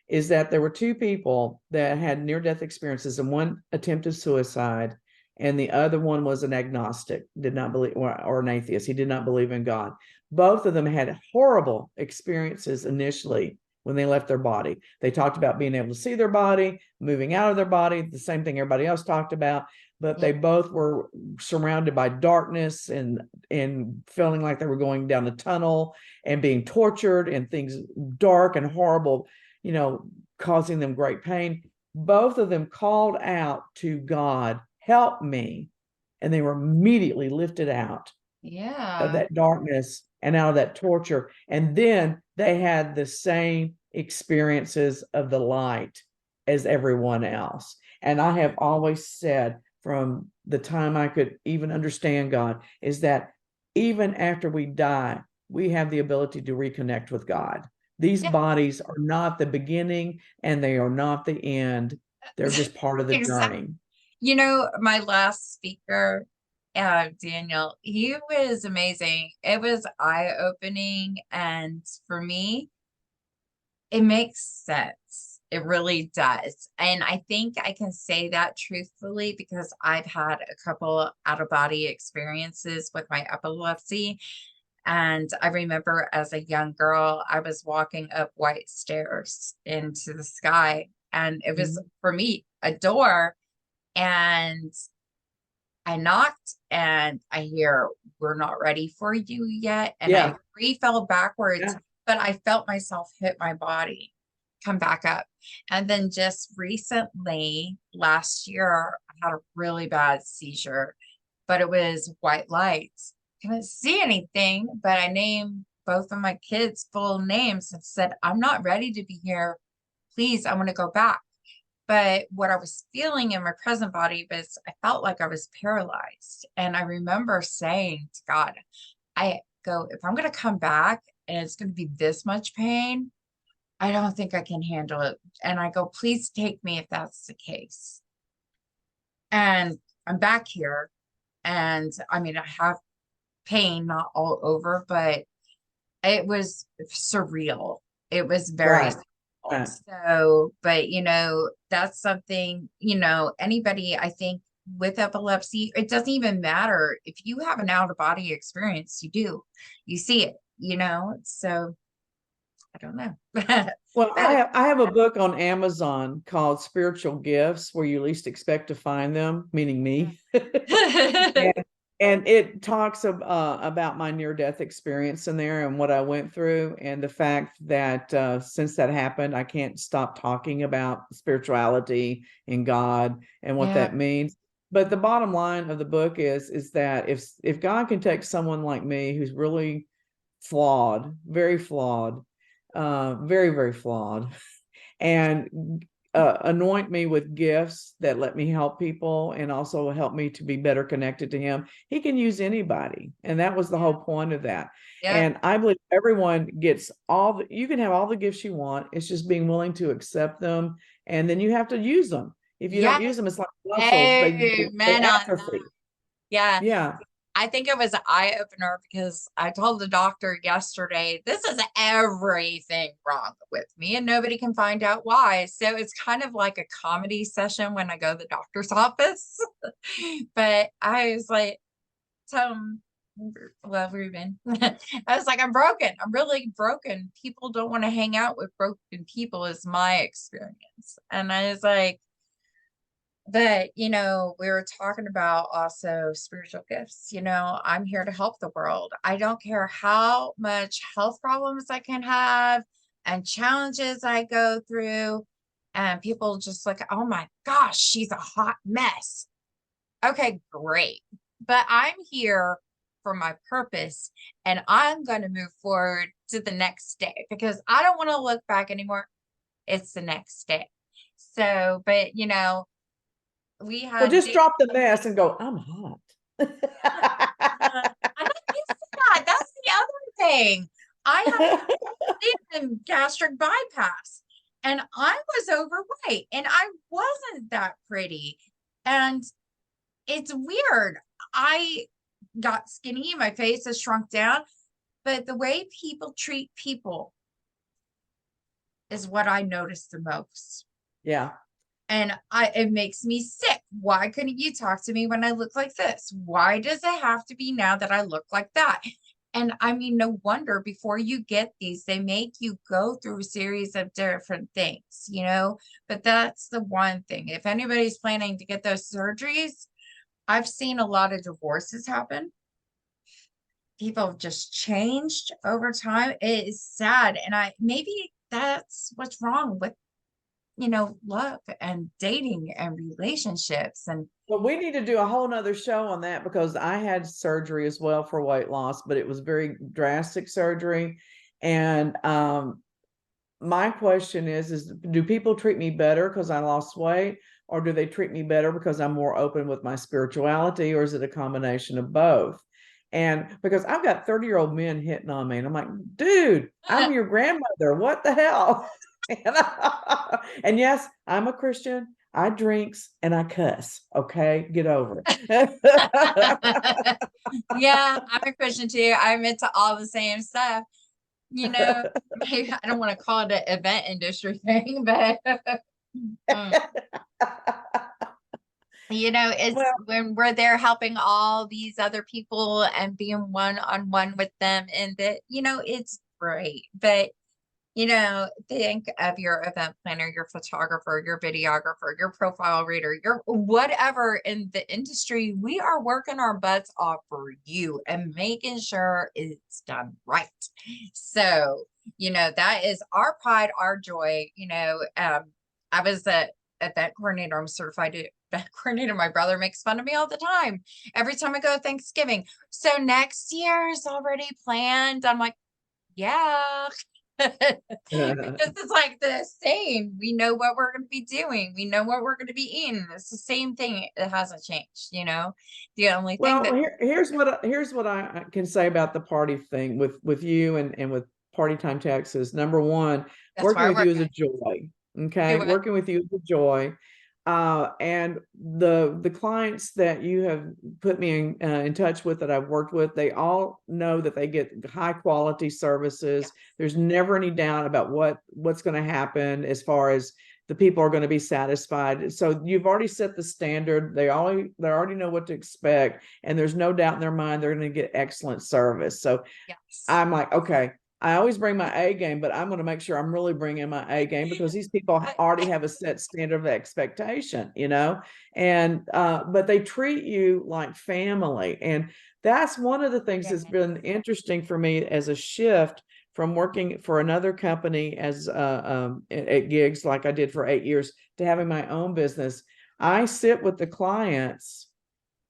is that there were two people that had near-death experiences, and one attempted suicide, and the other one was an agnostic, did not believe, or an atheist. He did not believe in God. Both of them had horrible experiences initially when they left their body. They talked about being able to see their body, moving out of their body, the same thing everybody else talked about, but Yeah. they both were surrounded by darkness and feeling like they were going down a tunnel and being tortured and things dark and horrible, causing them great pain. Both of them called out to God, help me. And they were immediately lifted out of Yeah. that darkness and out of that torture. And then they had the same experiences of the light as everyone else. And I have always said from the time I could even understand God is that even after we die, we have the ability to reconnect with God. These Yeah. bodies are not the beginning and they are not the end. They're just part of the Exactly. journey. My last speaker, Daniel, he was amazing. It was eye-opening, and for me, it makes sense. It really does. And I think I can say that truthfully because I've had a couple out-of-body experiences with my epilepsy. And I remember as a young girl, I was walking up white stairs into the sky, and it was for me a door. And I knocked and I hear, we're not ready for you yet. And I Yeah. fell backwards, Yeah. but I felt myself hit my body, come back up. And then just recently, last year, I had a really bad seizure, but it was white lights. Couldn't see anything, but I named both of my kids' full names and said, I'm not ready to be here. Please, I want to go back. But what I was feeling in my present body was I felt like I was paralyzed. And I remember saying to God, I go, if I'm going to come back and it's going to be this much pain, I don't think I can handle it. And I go, please take me if that's the case. And I'm back here. And I mean, I have pain, not all over, but it was surreal. It was very Right. surreal. Right. So, but that's something, anybody, I think, with epilepsy, it doesn't even matter if you have an out of body experience, you see it, so I don't know. Well, But I have a book on Amazon called Spiritual Gifts, where you least expect to find them, meaning me. And, and it talks about my near-death experience in there and what I went through, and the fact that since that happened, I can't stop talking about spirituality and God and what yeah, that means. But the bottom line of the book is that if God can take someone like me who's really flawed, very flawed, very, very flawed, and anoint me with gifts that let me help people and also help me to be better connected to him. He can use anybody. And that was the yeah, whole point of that. yeah, And I believe everyone gets you can have all the gifts you want. It's just being willing to accept them. And then you have to use them. If you yeah. don't use them, it's like muscles, they Amen on that. atrophy. Yeah. Yeah. I think it was an eye opener because I told the doctor yesterday, this is everything wrong with me and nobody can find out why. So it's kind of like a comedy session when I go to the doctor's office. But I was like, tell him, well, Ruben, I was like, I'm broken. I'm really broken. People don't want to hang out with broken people, is my experience. And I was like, but, we were talking about also spiritual gifts. I'm here to help the world. I don't care how much health problems I can have and challenges I go through. And people just like, oh my gosh, she's a hot mess. Okay, great. But I'm here for my purpose and I'm going to move forward to the next day because I don't want to look back anymore. It's the next day. So, but, we Well, had just drop the mess and go, I'm hot. I don't think that. That's the other thing. I had a gastric bypass and I was overweight and I wasn't that pretty. And it's weird. I got skinny, my face has shrunk down, but the way people treat people is what I notice the most. Yeah. And it makes me sick. Why couldn't you talk to me when I look like this? Why does it have to be now that I look like that? And I mean, no wonder before you get these, they make you go through a series of different things, but that's the one thing. If anybody's planning to get those surgeries, I've seen a lot of divorces happen. People have just changed over time. It is sad. And maybe that's what's wrong with love and dating and relationships and Well, we need to do a whole nother show on that because I had surgery as well for weight loss, but it was very drastic surgery. And my question is do people treat me better because I lost weight, or do they treat me better because I'm more open with my spirituality, or is it a combination of both? And because I've got 30-year-old men hitting on me, and I'm like, dude, I'm your grandmother. What the hell? And yes, I'm a Christian. I drinks and I cuss. Okay, get over it. yeah, I'm a Christian too. I'm into all the same stuff. Maybe I don't want to call it an event industry thing, but um, it's Well, when we're there helping all these other people and being one-on-one with them, and that, it's great. But think of your event planner, your photographer, your videographer, your profile reader, your whatever in the industry. We are working our butts off for you and making sure it's done right. So, that is our pride, our joy. I was a event coordinator. I'm certified event coordinator. My brother makes fun of me all the time. Every time I go to Thanksgiving. So next year is already planned. I'm like, yeah. Because it's like the same. We know what we're going to be doing. We know what we're going to be eating. It's the same thing. It hasn't changed, The only thing well, that here's what I can say about the party thing with you and with Party Time Texas. Number one, that's working why with we're you is a joy. do Okay, it. working with you is a joy. And the clients that you have put me in touch with, that I've worked with, they all know that they get high quality services. Yes. There's never any doubt about what's going to happen as far as the people are going to be satisfied. So you've already set the standard. They already know what to expect, and there's no doubt in their mind they're going to get excellent service. So Yes. I'm like, okay, I always bring my A game, but I'm going to make sure I'm really bringing my A game, because these people I, already have a set standard of expectation, and but they treat you like family. And that's one of the things yeah. that's been interesting for me as a shift from working for another company as at gigs like I did for 8 years to having my own business. I sit with the clients,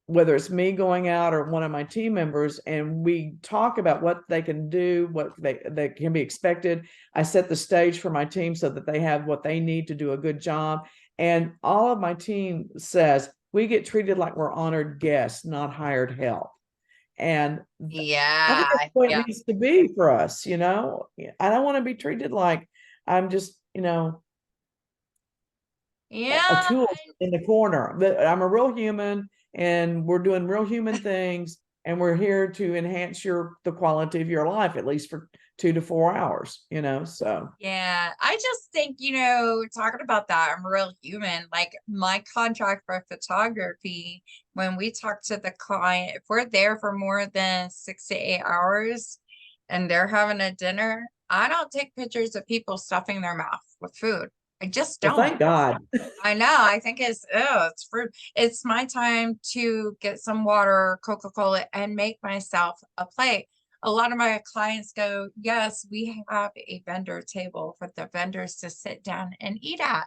whether it's me going out or one of my team members, and we talk about what they can do, what they can be expected. I set the stage for my team so that they have what they need to do a good job. And all of my team says we get treated like we're honored guests, not hired help. And I think that's Yeah. what Yeah. it needs to be for us. I don't want to be treated like I'm just, a Yeah. tool in the corner. But I'm a real human, and we're doing real human things, and we're here to enhance the quality of your life, at least for 2 to 4 hours, so. Yeah, I just think, talking about that, I'm a real human. Like my contract for photography, when we talk to the client, if we're there for more than 6 to 8 hours and they're having a dinner, I don't take pictures of people stuffing their mouth with food. I just Well, don't. thank God. I know. I think it's fruit. It's my time to get some water, Coca-Cola, and make myself a plate. A lot of my clients go, yes, we have a vendor table for the vendors to sit down and eat at.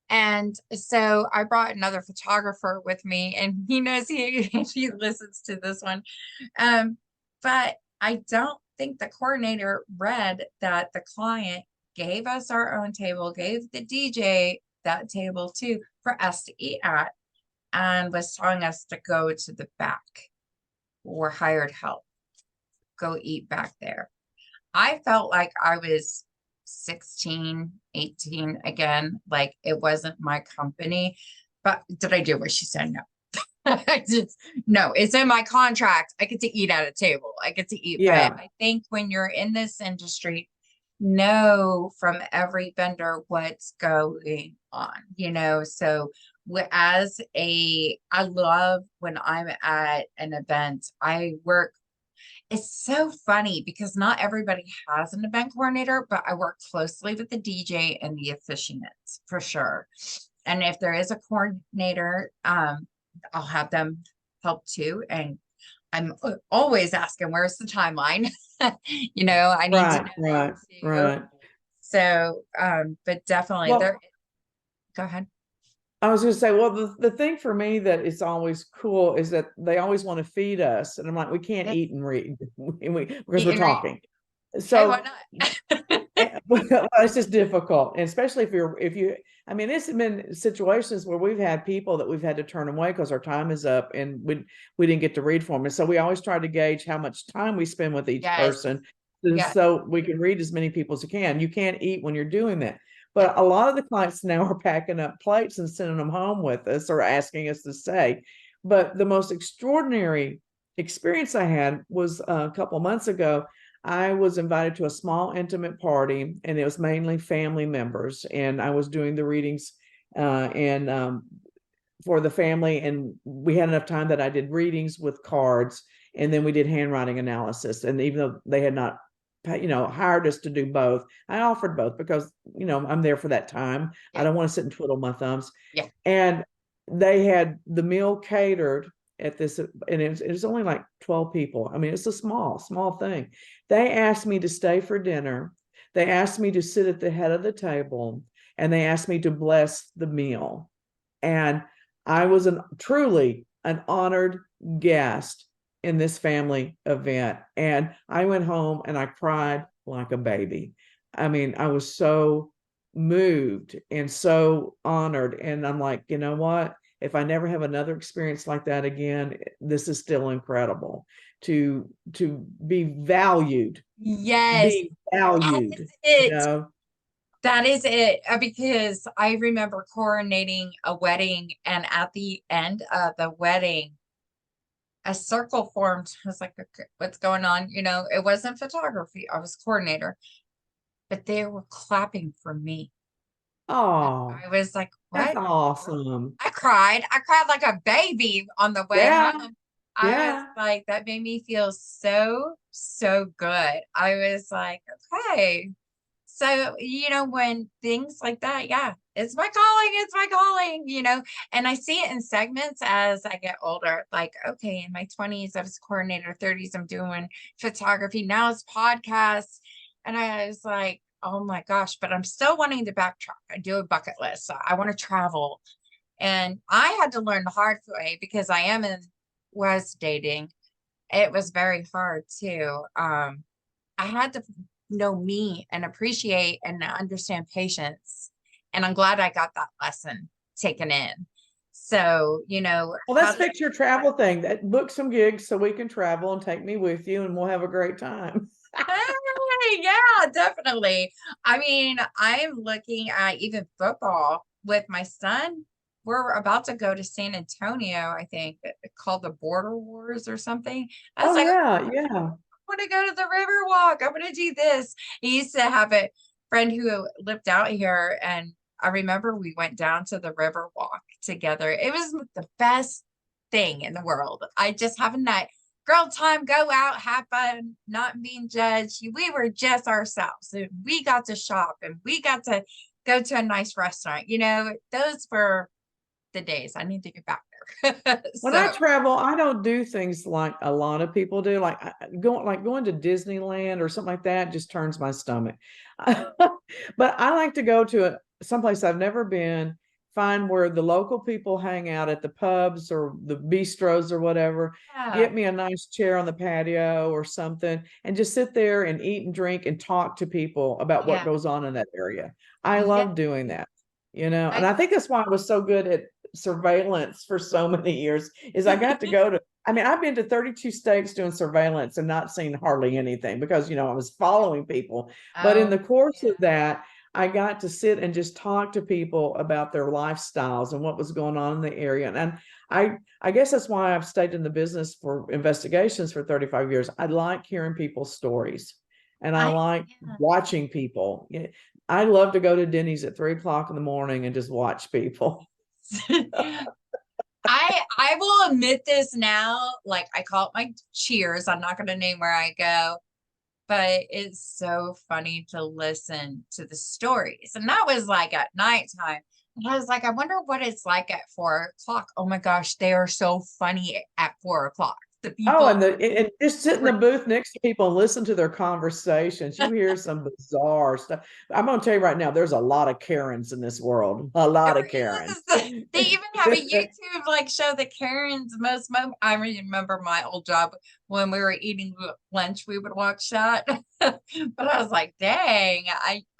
And so I brought another photographer with me, and he knows he listens to this one. Um, but I don't think the coordinator read that the client gave us our own table, gave the DJ that table too for us to eat at, and was telling us to go to the back. We're hired help. Go eat back there. I felt like I was 16, 18 again, like it wasn't my company. But did I do what she said? No. I just no, it's in my contract. I get to eat at a table. I get to eat. But Yeah. I think when you're in this industry, know from every vendor what's going on, So I love when I'm at an event, I work. It's so funny because not everybody has an event coordinator, but I work closely with the DJ and the officiants for sure. And if there is a coordinator, I'll have them help too. And I'm always asking, where's the timeline? I need to Right, know right, too. right. So, but definitely Well, go ahead. I was going to say, well, the thing for me that is always cool is that they always want to feed us. And I'm like, we can't Yeah, eat and read because eat we're and read. talking. Hey, why So not? well, it's just difficult. And especially I mean, it's been situations where we've had people that we've had to turn away because our time is up and we didn't get to read for them. And so we always try to gauge how much time we spend with each Yes. person. Yes. So we can read as many people as you can. You can't eat when you're doing that. Yeah. But a lot of the clients now are packing up plates and sending them home with us or asking us to stay. But the most extraordinary experience I had was a couple months ago. I was invited to a small intimate party, and it was mainly family members, and I was doing the readings and for the family, and we had enough time that I did readings with cards, and then we did handwriting analysis. And even though they had not hired us to do both, I offered both because I'm there for that time. I Yeah. don't want to sit and twiddle my thumbs. Yeah. And they had the meal catered at this, and it was only like 12 people. I mean, it's a small thing. They asked me to stay for dinner. They asked me to sit at the head of the table, and they asked me to bless the meal. And I was truly an honored guest in this family event. And I went home and I cried like a baby. I mean, I was so moved and so honored. And I'm like, you know what? If I never have another experience like that again, this is still incredible to be valued, Yes. be That valued, is it. That is it. Because I remember coordinating a wedding, and at the end of the wedding, a circle formed. I was like, okay, what's going on? It wasn't photography. I was coordinator, but they were clapping for me. And Oh, I was like, that's what? awesome. I cried. I cried like a baby on the way Yeah, home. I was yeah. like, that made me feel so, so good. I was like, okay. So, when things like that, yeah, it's my calling. And I see it in segments as I get older. Like, okay, in my 20s, I was a coordinator, 30s, I'm doing photography. Now it's podcasts. And I was like, oh my gosh, but I'm still wanting to backtrack. I do a bucket list. So I want to travel. And I had to learn the hard way because was dating. It was very hard too. I had to know me and appreciate and understand patience. And I'm glad I got that lesson taken in. So, Well, how let's to, fix your travel thing. That book some gigs so we can travel and take me with you, and we'll have a great time. hey, yeah, definitely. I mean, I'm looking at even football with my son. We're about to go to San Antonio, I think, called the Border Wars or something. I was Oh like, yeah, yeah. want to go to the river walk. I'm going to do this. He used to have a friend who lived out here, and I remember we went down to the river walk together. It was the best thing in the world. I just having that girl time, go out, have fun, not being judged. We were just ourselves. And we got to shop and we got to go to a nice restaurant. Those were the days. I need to get back there. When I So, travel, I don't do things like a lot of people do. Going to Disneyland or something like that just turns my stomach. But I like to go to someplace I've never been, find where the local people hang out at the pubs or the bistros or whatever, yeah, get me a nice chair on the patio or something, and just sit there and eat and drink and talk to people about what yeah, goes on in that area. I yeah. love doing that, and I, I think that's why I was so good at surveillance for so many years is I got to go to, I mean, I've been to 32 states doing surveillance and not seen hardly anything because, I was following people. But in oh, the course of yeah. that, I got to sit and just talk to people about their lifestyles and what was going on in the area. And I guess that's why I've stayed in the business for investigations for 35 years. I like hearing people's stories and I I like watching people. I love to go to Denny's at 3 o'clock in the morning and just watch people. yeah. I will admit this now, like I call it my cheers. I'm not gonna name where I go, but it's so funny to listen to the stories. And that was like at nighttime. And I was like, I wonder what it's like at 4 o'clock. Oh my gosh, they are so funny at 4 o'clock. The Oh, people and just sit in the booth next to people and listen to their conversations. You hear some bizarre stuff. I'm going to tell you right now, there's a lot of Karens in this world. A lot of Karens. there is. They even have a YouTube like show the Karen's most moment. I remember my old job when we were eating lunch, we would watch that. But I was like, dang,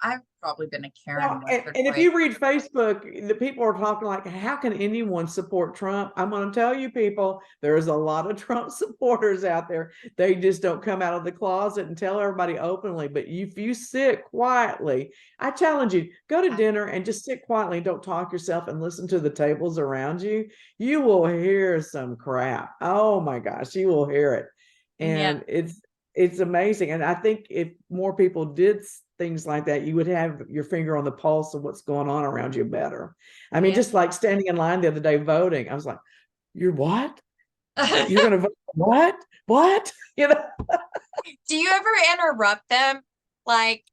I've probably been a Karen Well, once or and if twice. you read Facebook, the people are talking like, how can anyone support Trump? I'm going to tell you, people, there's a lot of Trump supporters out there. They just don't come out of the closet and tell everybody openly. But if you sit quietly, I challenge you, go to dinner and just sit quietly and don't talk yourself and listen to the tables around you. You will hear some crap. Oh my gosh, you will hear it. Yeah, And it's amazing. And I think if more people did things like that, you would have your finger on the pulse of what's going on around you better. I mean, yeah. just like standing in line the other day voting, I was like, you're what? You're going to vote? What? What? You know, Do you ever interrupt them? Like,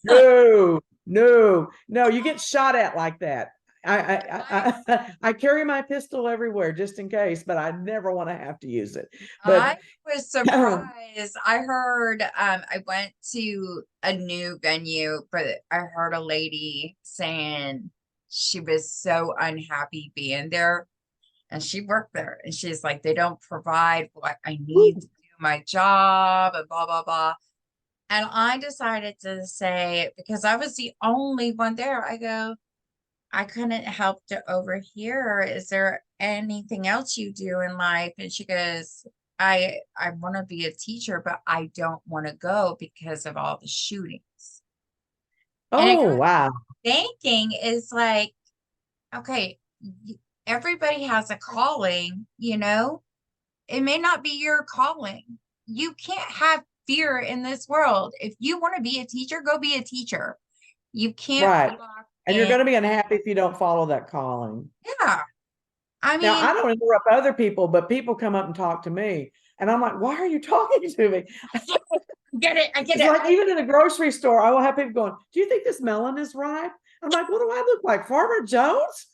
no, no, no, you get shot at like that. I I carry my pistol everywhere just in case, but I never want to have to use it. I But was surprised. I heard I went to a new venue, but I heard a lady saying she was so unhappy being there, and she worked there, and she's like, they don't provide what I need to do my job and blah blah blah. And I decided to say, because I was the only one there, I go, I couldn't help to overhear. Is there anything else you do in life? And she goes, I want to be a teacher, but I don't want to go because of all the shootings. And I Oh, got wow. thinking is like, okay, everybody has a calling, it may not be your calling. You can't have fear in this world. If you want to be a teacher, go be a teacher. You can't Right. walk And you're in. going to be unhappy if you don't follow that calling. Yeah. I Now, mean, I don't interrupt other people, but people come up and talk to me. And I'm like, why are you talking to me? get it. I get It's it. like even in a grocery store, I will have people going, do you think this melon is ripe? I'm like, what do I look like? Farmer Jones?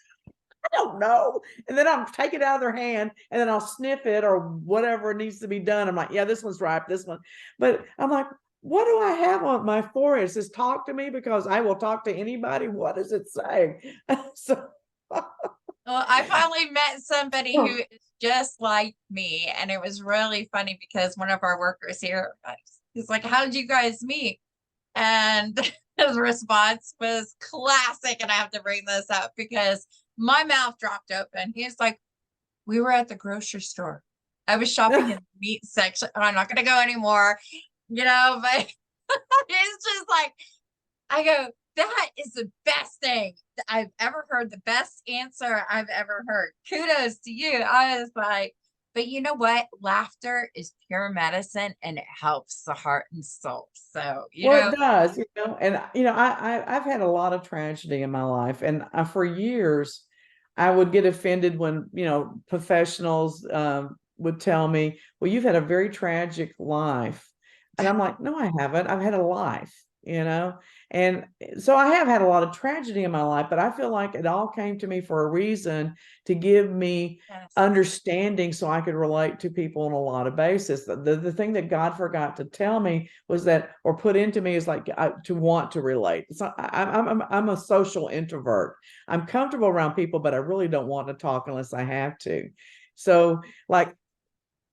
I don't know. And then I'll take it out of their hand and then I'll sniff it or whatever needs to be done. I'm like, yeah, this one's ripe, this one. But I'm like, what do I have on my forehead? It says talk to me because I will talk to anybody. What does it say? So Well, I finally met somebody who is just like me. And it was really funny because one of our workers here, he's like, how did you guys meet? And his response was classic. And I have to bring this up because my mouth dropped open. He's like, we were at the grocery store. I was shopping in the meat section. I'm not going to go anymore, but it's just like, I go, that is the best thing I've ever heard, the best answer I've ever heard. Kudos to you. I was like, but you know what? Laughter is pure medicine and it helps the heart and soul. So, well, it does, and I've had a lot of tragedy in my life, and for years, I would get offended when professionals would tell me, "Well, you've had a very tragic life," and I'm like, "No, I haven't. I've had a life, and so I have had a lot of tragedy in my life, but I feel like it all came to me for a reason to give me yes. understanding so I could relate to people on a lot of basis. The thing that God forgot to tell me was that, or put into me, is like to want to relate. So I'm a social introvert. I'm comfortable around people, but I really don't want to talk unless I have to. So like,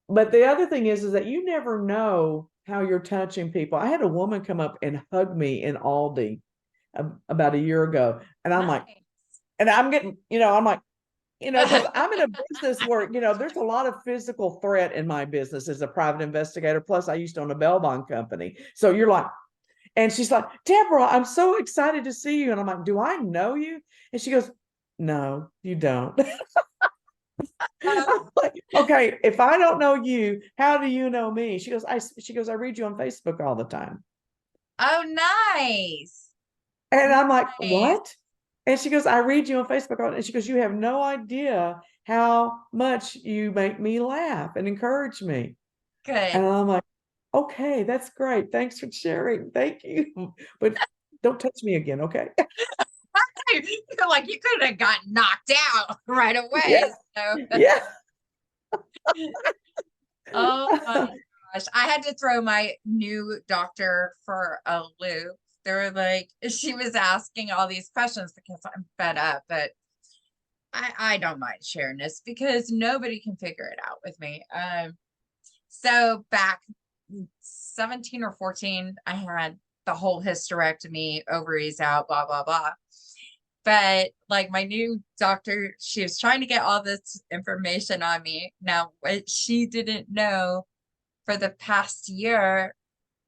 but the other thing is that you never know how you're touching people. I had a woman come up and hug me in Aldi about a year ago, and I'm like, Nice. and I'm getting, I'm like, because I'm in a business where, there's a lot of physical threat in my business as a private investigator. Plus, I used to own a bail bond company. So you're like, and she's like, Deborah, I'm so excited to see you. And I'm like, do I know you? And she goes, no, you don't. I'm like, okay, if I don't know you, how do you know me? She goes, I read you on Facebook all the time. Oh, nice. And I'm like, Nice. what? And she goes, I read you on Facebook. And she goes, you have no idea how much you make me laugh and encourage me. And Good. I'm like, okay, that's great. Thanks for sharing. Thank you. But don't touch me again, okay? You're like, you could have got knocked out right Yeah. away. So, Yeah. oh my gosh. I had to throw my new doctor for a loop. They were like, she was asking all these questions because I'm fed up, but I don't mind sharing this because nobody can figure it out with me. So back 17 or 14, I had the whole hysterectomy, ovaries out, blah, blah, blah. But like my new doctor, she was trying to get all this information on me. Now, what she didn't know, for the past year,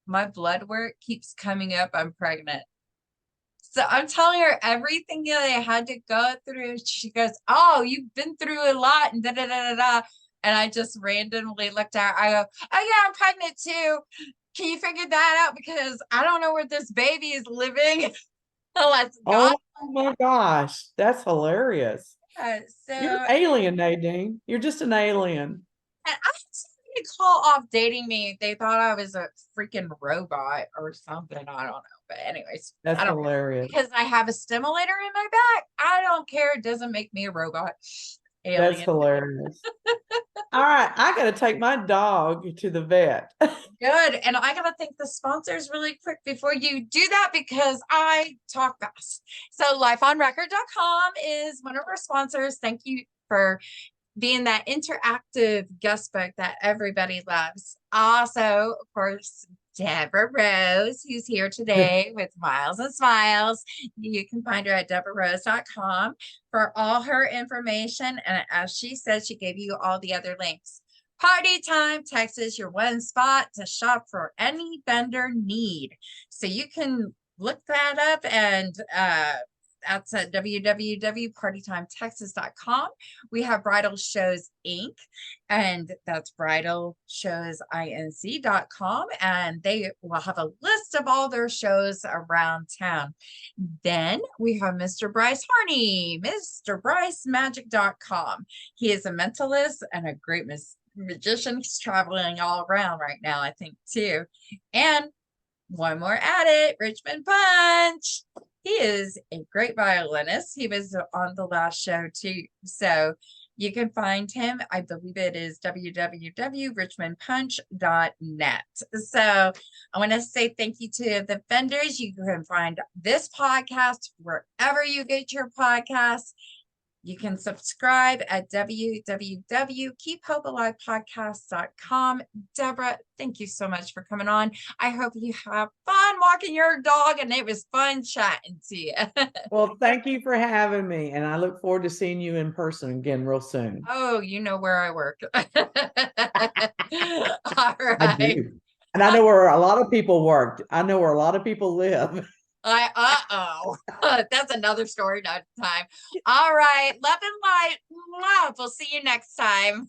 my blood work keeps coming up. I'm pregnant. So I'm telling her everything that I had to go through. She goes, oh, you've been through a lot and da da da da da. And I just randomly looked at her. I go, oh yeah, I'm pregnant too. Can you figure that out? Because I don't know where this baby is living unless God. Oh my gosh. That's hilarious. You're an So alien, Nadine. You're just an alien. and I had somebody call off dating me. They thought I was a freaking robot or something. I don't know. But anyways, That's I don't care hilarious. because I have a stimulator in my back. I don't care. It doesn't make me a robot. That's Alien. hilarious. All right, I got to take my dog to the vet. Good. And I gotta thank the sponsors really quick before you do that because I talk fast. So lifeonrecord.com is one of our sponsors. Thank you for being that interactive guest book that everybody loves. Also, of course, Deborah Rose, who's here today with Miles and Smiles. You can find her at deborahrose.com for all her information. And as she said, she gave you all the other links. Party Time, Texas, your one spot to shop for any vendor need. So you can look that up, and that's at www.partytimetexas.com. We have Bridal Shows Inc., and that's bridalshowsinc.com, and they will have a list of all their shows around town. Then we have Mr. Bryce Harney, MrBryceMagic.com. He is a mentalist and a great magician. He's traveling all around right now, I think, too. And one more at it, Richmond Punch. He is a great violinist. He was on the last show too. So you can find him. I believe it is www.richmondpunch.net. So I want to say thank you to the vendors. You can find this podcast wherever you get your podcasts. You can subscribe at www.keephopealivepodcast.com. Deborah, thank you so much for coming on. I hope you have fun walking your dog, and it was fun chatting to you. Well, thank you for having me. And I look forward to seeing you in person again real soon. Oh, you know where I work. All I right. do. And I know where a lot of people worked. I know where a lot of people live. That's another story, not time. All right. Love and light. Love. We'll see you next time.